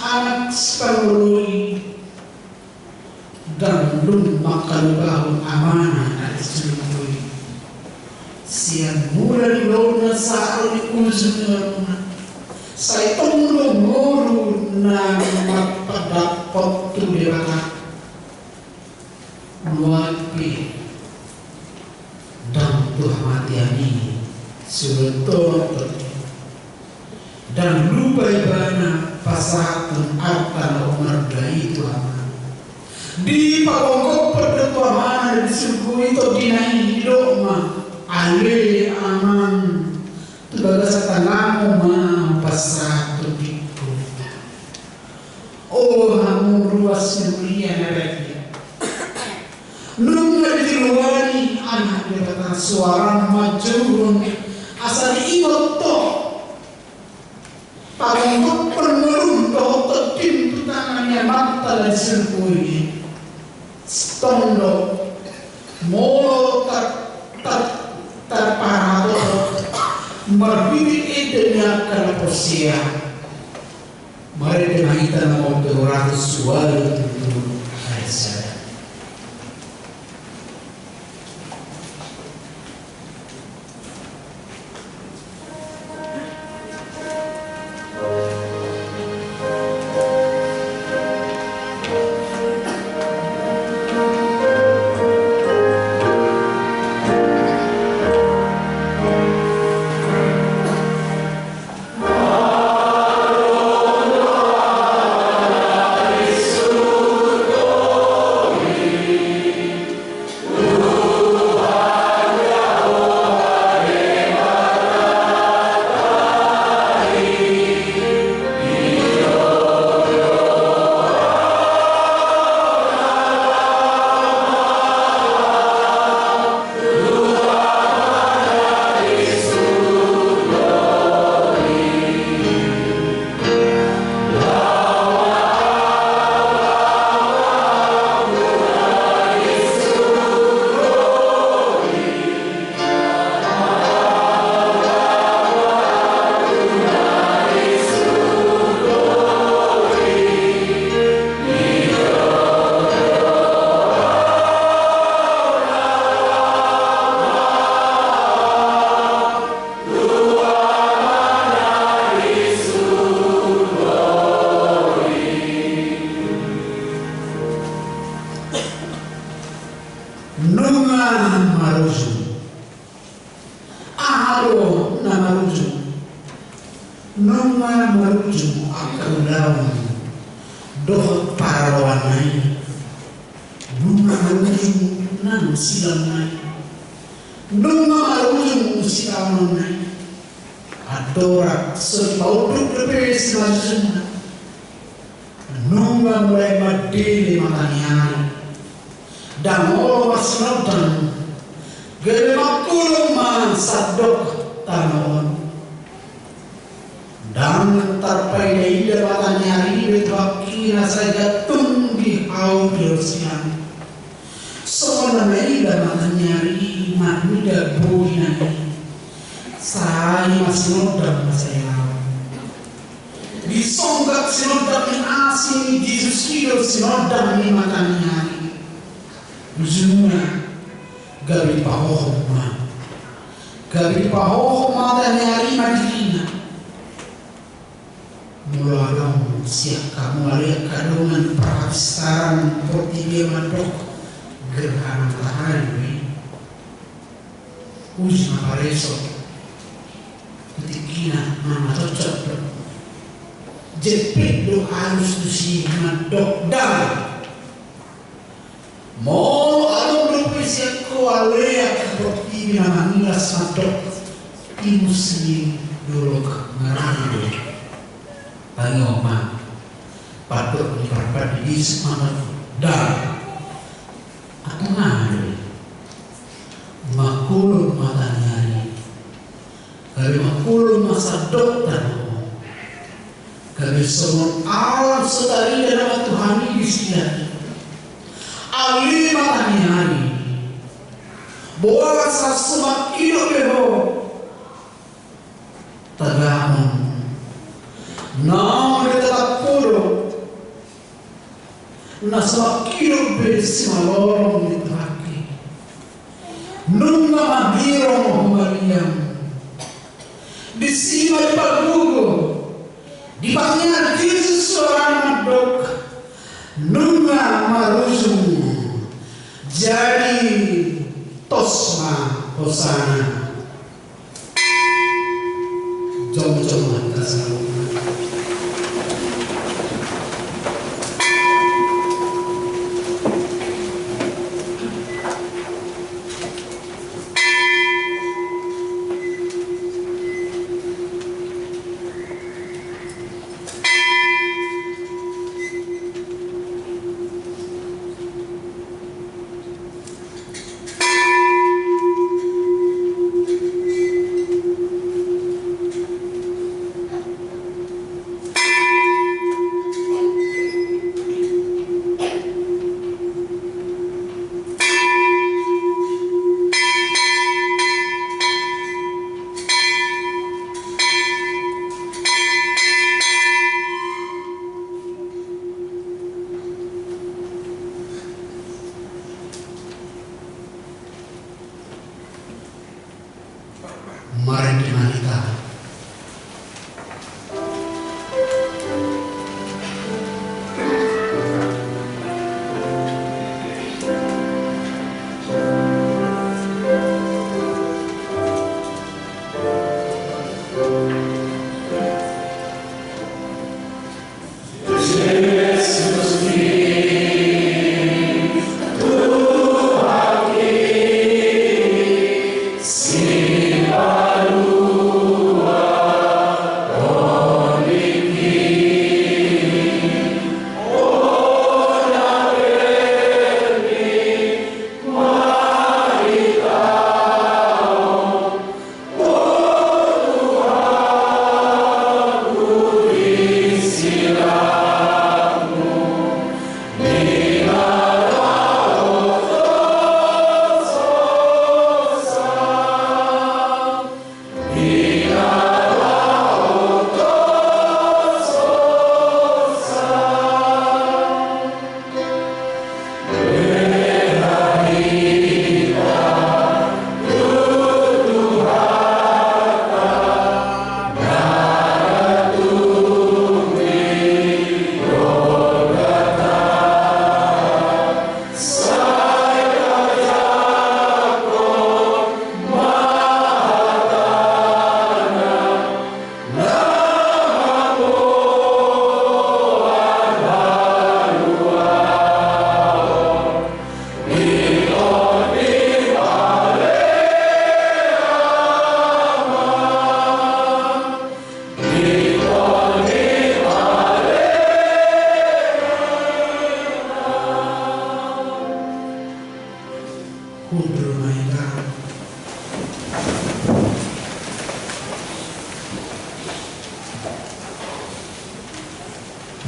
anak seperlui dan belum makan bahun amanah dari seluruh siang mula di launa saat di ujung saya tunggu mulu nama pada pot tu dewata nuapi dan Tuhan matiani sebetulnya dan lupa ibana pasatan akan umar dari Tuhan di pagongkok perdetuaman di surga itu dinai doma ale aman tu bagas tangamu ma pasatu diku oh hamu ruas mulia nereknya nunga di luari anak dia suara majurun asal ingat toh pagongkok permerun toh tertim tu tangannya mata dan surga ini stondo molo terparado berbibit idenya karena posia mari dengan kita mau berurus suara untuk Aisyah nai nunga marujung nanu silang nai nunga marujung silang nai adorak sepauduk lepes majuna nunga mulai madili mataniani dan Allah masnodan gede makulung man sadok tanon dan tarpai ida mataniani betwakina saja tunggi audio siang soalnya ida mataniani mahmuda bohinani saya masnodan saya disonggak sinodam ni asing Jesus hidup sinodam ni mataniani Zuna gabi pahohma dan hari madina mulalong siap kamu aliak kadungan prasaran portibe mandok gerhana matahari usma pareso ketikina mama cocok jepit lo harus tusi mandok dan mau along lupis ko alea kapoti na Manila sadok muslim dolok ngarando pangoma patut diperpat di semangat dan aku ngadu makulun matanyari kali makulun masa dokter kali semua alam setari dalam Tuhan ini disini Ali matanyari bola sasumak hidup beho tagamon nam tetap puro nasumak hidup besimalorong ditaki nunga mabirong Mariam di sima di pagugo di pangyar Jesus seorang madok nunga marusung jadi tosma hosana jom-joman kasih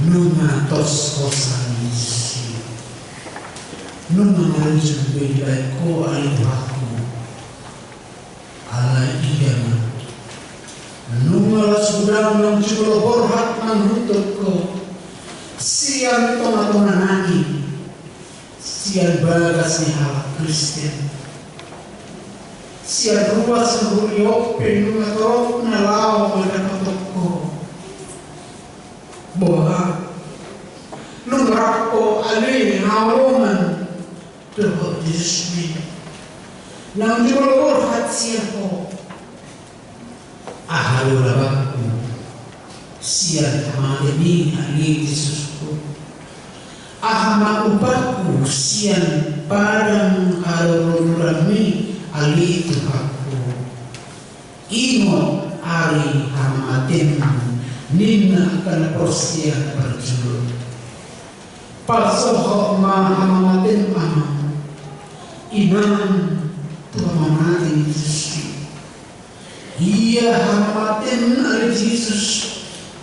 numa tos kosan Yesus, numa merujuk bagi ko alihaku, ala iyama, numa lasudang ng culo borhat ng hutod ko, siang tomatonanani, siang bagas ni hal Kristen. Siya ruas sa hulyope nung natorok na lao magkapatok ko. Boha, nung rako alin hawaman terhadap Yesus. Nang jumlah hat siya ko. Ahalo labakku, siya tamademi alin Yesus ko. Ahama upatku siya padang karororami ali Tuhanku, ingon ari hamaten ninna akan persian berjulur. Pasoho ma hamaten ama, iman Tuhan Yesus. Ia hamaten ali Yesus,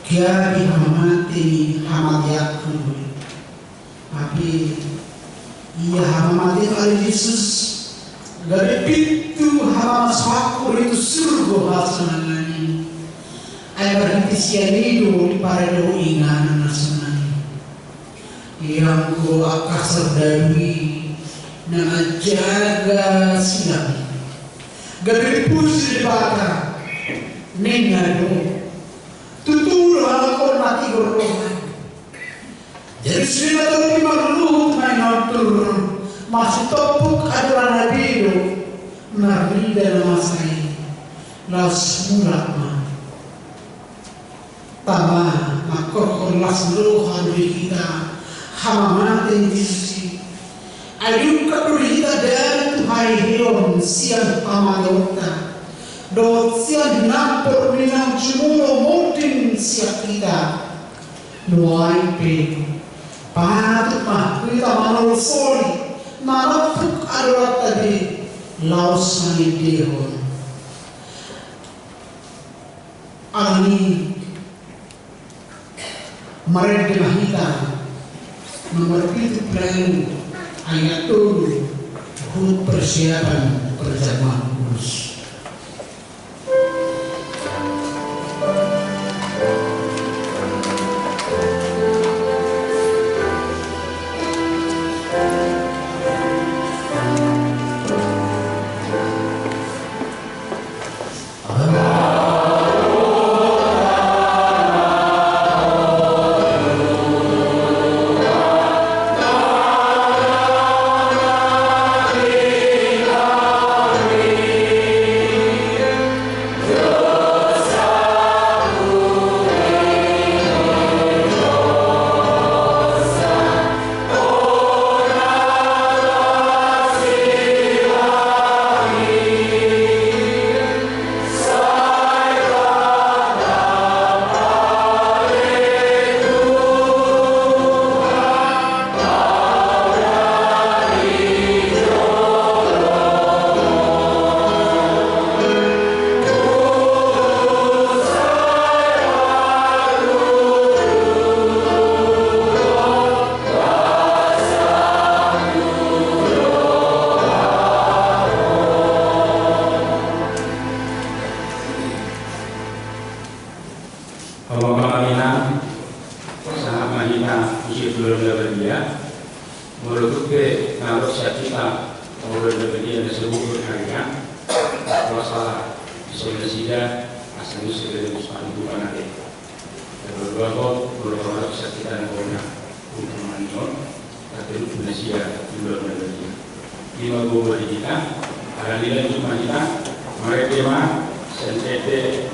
kari hamaten hamatiaku. Tapi ia hamaten ali Yesus. Dari pintu halaman swakur itu surga hasanani. Ay berhenti sianido di parado inganan nasanani. Yang ko akasar dari na jaga silang. Dari pusi di baka nengado. Tutur halakon mati gorong. Jadi sila to di magluhut may natur. Masih topuk adalah nabi do nabi dalam masa ini las mulakma tama makor las luhan kita hamamate Yesus ayuk kadurita dari Tuhan hion siang pamadota do siang nampor minang cumulo motin siap kita nuai pe patut mah kita manol soli malapuk adalah tadi laos manidehon ani mereka mahita nomor itu plan ayat itu hut persiapan perjamuan kudus.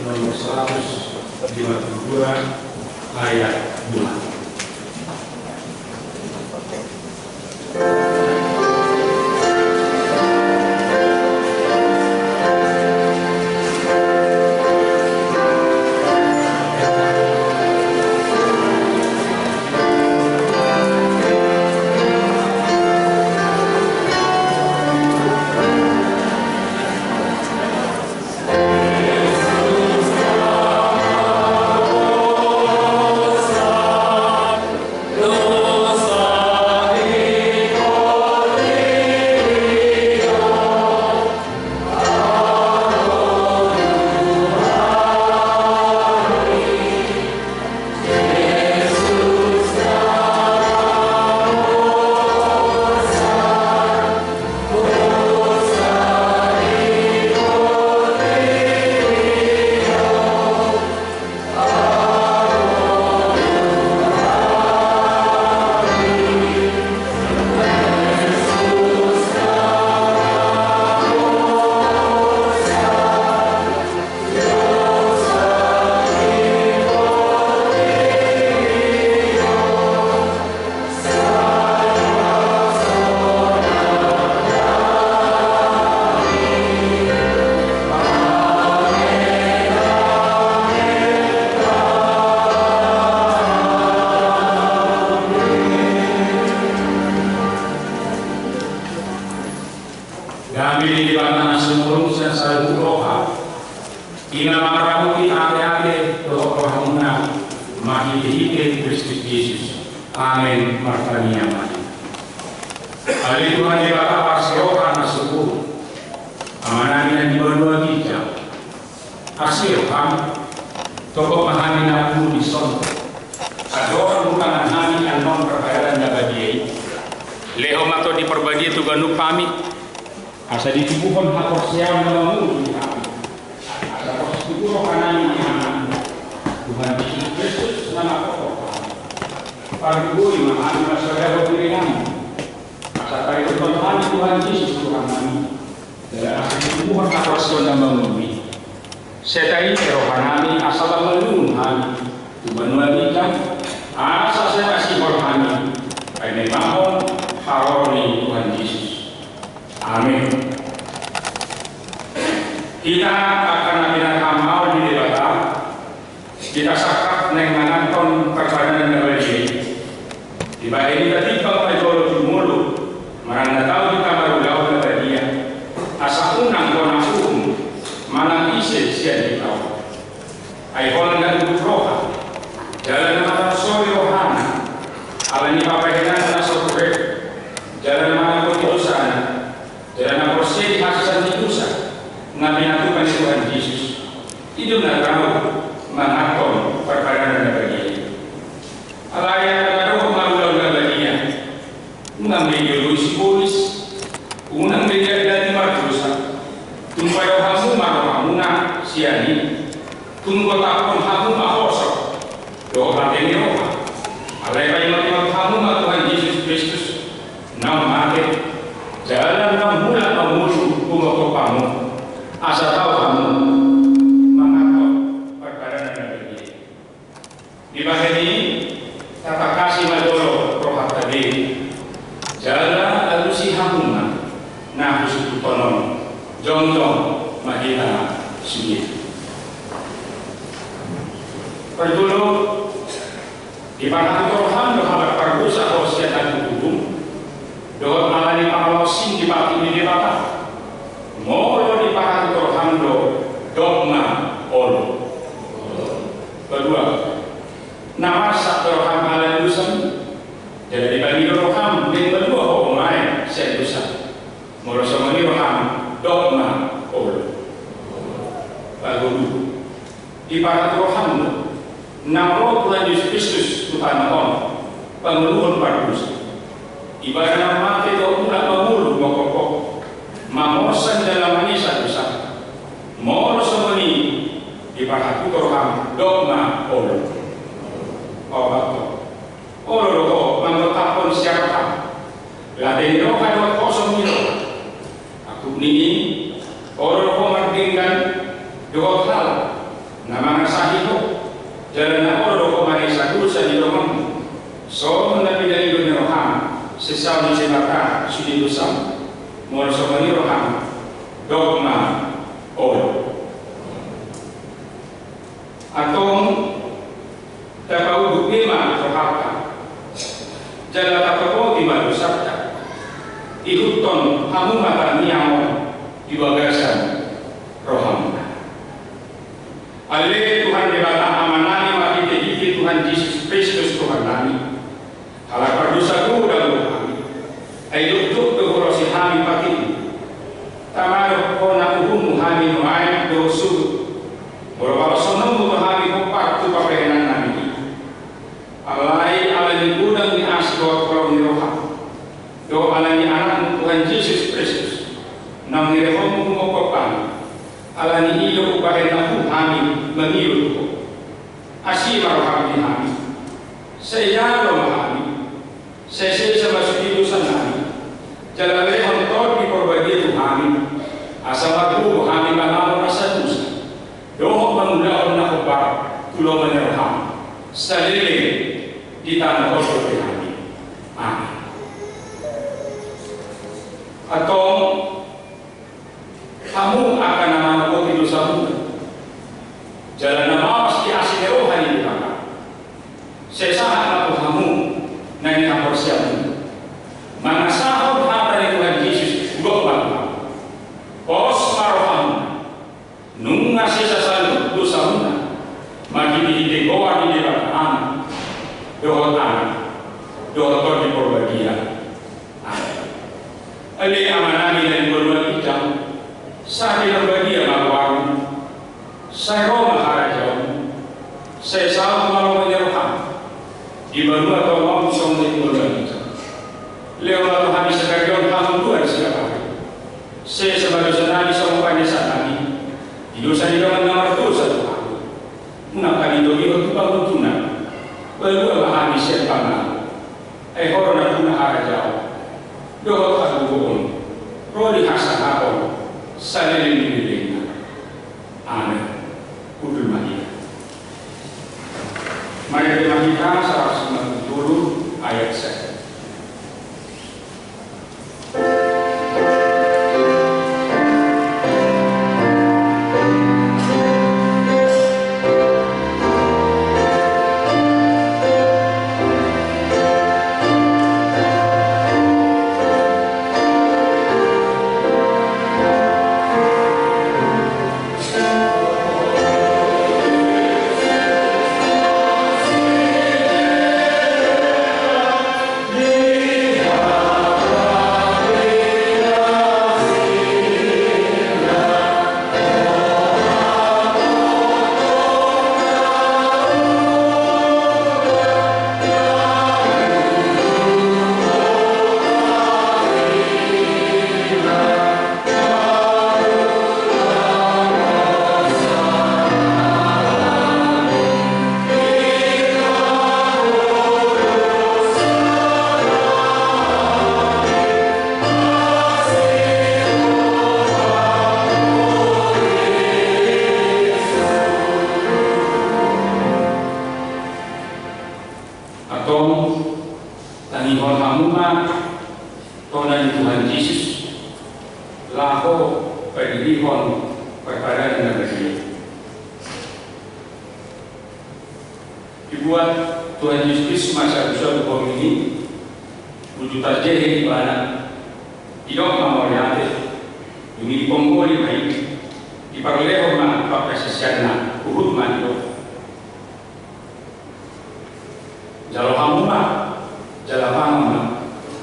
Nomor 152 ayat 2. Kristus Yesus. Amin. Martania Mari. Ali Tuhan di bawah parsiokan asuh. Amanami yang dibawa kita. Asiokan. Toko pahami naku di son. Adoran bukan hami yang non perbayaran dabadiai. Leho mato di perbagi tu ganu pami. Asa di tubuhon hakor siam namamu di kami. Asa kos tubuh kanani di anak. Tuhan Yesus Kristus nama pokok. Pargui mahami masalah piringan. Asa kari Tuhan Tuhan Yesus Tuhan kami. Dan asa di tubuhon hakor siam namamu. Setai rohanami asal melun kami. Tuhan wanita asa saya kasih rohani. Ini mahon haroni Tuhan Yesus. Amin. Kita akan ambil amal di debata. Kita sakat neng mananton perjalanan dari di bawah ini tadi kalau menjolok mulu, mana tahu kita baru gaul dari dia. Asa unang kona mana isi sian di kau. Aikon dan roha. Jalan mana sore rohana. Alani papahinan na sore. Jalan mana kotiusan. Jalan mana proses hasil diusan. Nabi natukan Tuhan Yesus. Itu nak kamu mengatur perkara dari alaya kalau malu dari dia. Unang menjadi simbolis. Unang menjadi dari martusa. Tumpayo hamu marhamuna siani. Tunggu takon hamu mahosok. Doa ini doa. Alaya yang hamu Tuhan Yesus Kristus. Nam mati. Jalan nam mula memuju umur kamu. Asa tahu kamu mengatur perkara dari dia. Di bawah ini kata kasih madolo rohat tadi. Jalan alusi hamuna. Nah susu tonon. Jong-jong mahina sugih. Pertulu di mana Tuhan doa perbusa hosya dan hukum doa malani pangalosin di batu di debata molo di mana Tuhan dogma olo. Kedua nama sak Tuhan malani dusan jadi bagi Tuhan dengan berdua homai saya dusan molo sama ni Tuhan dogma olo. Lalu di mana Tuhan nama Tuhan Yesus Kristus Tuhan Allah pengeluhan pardusa ibarat mati itu mulai memulu mokok mamosan dalam manisa dosa moro semeni ibarat Tuhan dogma olo obat olo mengetapkan siapa ladeni roh kadot kosong itu aku ini olo mendingkan dua hal nama sahiho jalan orang kemari satu di rumah, so menapi dari dunia roham, sesama semata sudi dosa, mau somani roham, dogma, atau tahu bukima rohaka, jalan takut di baru sabda, ihuton hamu mata niamo di bagasan roham. Ale Tuhan debata amanani mati jadi Tuhan Yesus Kristus Tuhan kami. Kalau berdosaku dalam kami, ayo duduk ke horosi kami pati. Tamaro kona uhum kami nuai dosu. Kalau senang untuk kami kupat tu papenan kami. Alai alani gudang ni asdo kalau ni roha. Do alani anak Tuhan Yesus Kristus. Nam ni rehom kumokopan. Alani iyo ubahin aku kami mengiru asih marham kami saya lo kami saya sama sudi dosa kami jalan lehon tol di perbagi kami asal aku kami malam rasa dosa doa mengundang nak obat tulo menerham sekali di tanah kotor kami amin atau kamu akan mengampuni dosamu. Jalan nama pasti asli rohani di belakang. Sesaat aku kamu nanti akan siap. Mana sahur hari Tuhan Yesus gua bangga. Pos maroham. Nunga sisa salu dosamu. Magi di goa di belakang. Do dohot anak, dohot di porbagia. Ali amanami dan berbuat kijang, saat di porbagia mawaru, saya roma harajau, saya selalu malu menyerukan, di baru atau mau song di berbuat kijang. Leo atau habis sekarang kamu dua siapa? Saya sebagai senadi sama pada sanami, di dosa di dalam nama dosa Tuhan. Mengapa itu itu tukang tuna? Baru habis siapa? Orang tuna harajau. Doa aku bohong, roli hasan aku, saling dilihat. Amin. Kudul mahir. Mari kita 190 ayat 1. Dibuat Tuhan Yesus masa usia bom ini wujud terjadi di mana tidak mau lihat ini penggoli baik di parlemen mana pakai sesiana urut mandi jalan hamuma jalan hamuma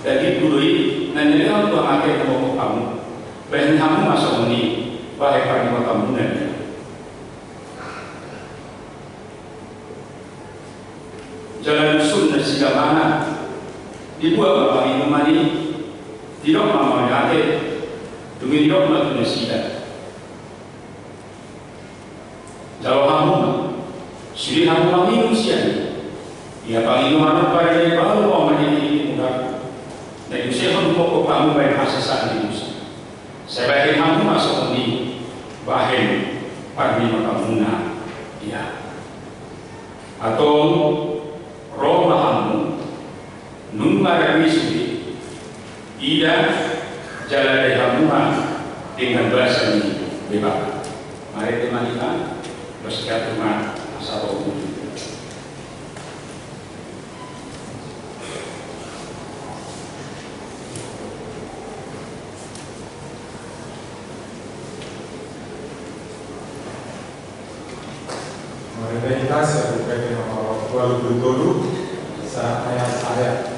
jadi dulu ini nanti orang tua makai mau kamu bahan hamuma sahuni bahaya pada kamu nanti. Jalan sunnah sigamana dibuat bapak minuman ini tidak mau dihadir demi tidak mau sida jalan hamum siri hamum minum siang ia paling mana pada dia baru mau menjadi mudah dan itu saya pokok kamu baik hasil di musim saya baik hamum masuk di bahan pagi makan ya atau Roma hamu numara misri ida jalan hamuan dengan bahasa ini bebas. Mari teman kita bersekat rumah asal Mari kita siapkan nama walau dulu saya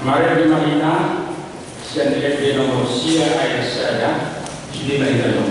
Mari Marina sian LB nomor sia ayat sada sudah baik dalam.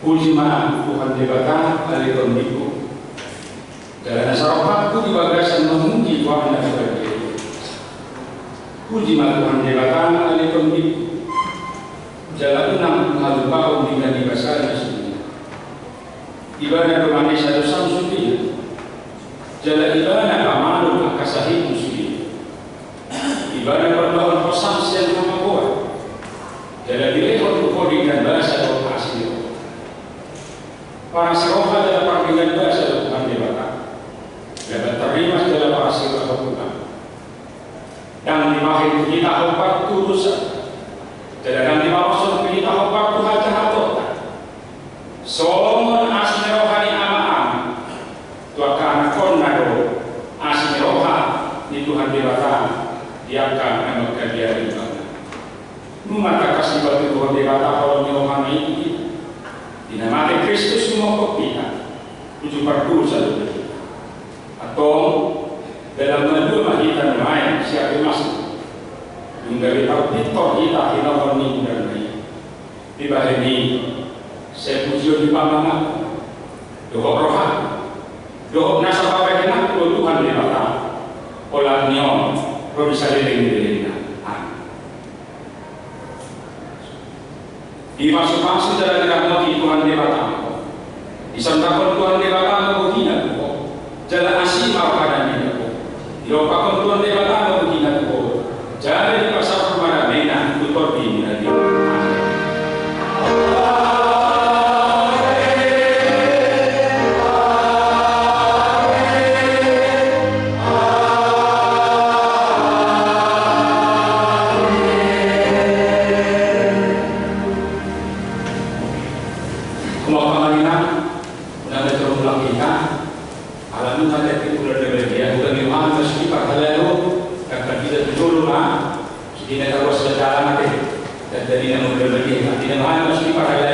Puji mana Tuhan debata ali kondiku. Dalam sarohatku di bagasan memuji Tuhan dan sebagainya. Puji mana Tuhan debata ali kondiku. Jalan enam halupa dengan di basarnya sendiri. Ibadah bermandi satu samsudin. Jalan ibadah amalu akasahimu sendiri. Ibadah berlawan kosam sian nama buat. Jalan dilehor kodi dan bahasa atau hasil. Para siroha dalam panggilan bahasa Tuhan debata. Dapat terima dalam para siroha Tuhan. Dan dimahir kita obat turusan. Dalam dimahir kita obat Tuhan jahatot. Somon asli rohani ama-am. Tuakan konado asli roha di Tuhan debata. Diakan anak dia dibata. Mata kasih batu Tuhan debata kalau rohani itu. Dinamati Kristus mengokok kita 7/2 atau dalam kedua kita main siapa masuk menggari tarbitor kita hinawan ini dan lain di bawah ini saya puji di pamanah dohok rohan dohok nasa bapak enak Tuhan di mata olah niom bisa leleng dimasuk-masuk dalam dirahmati Tuhan debata disantakan Tuhan debata menghina tuh jalan asimah pada dia diopakan Tuhan debata menghina tuh jalan di pasar kepada mena tutor di dia Tidak harus berjalan nanti dan dari yang berbeda tidak harus dipakai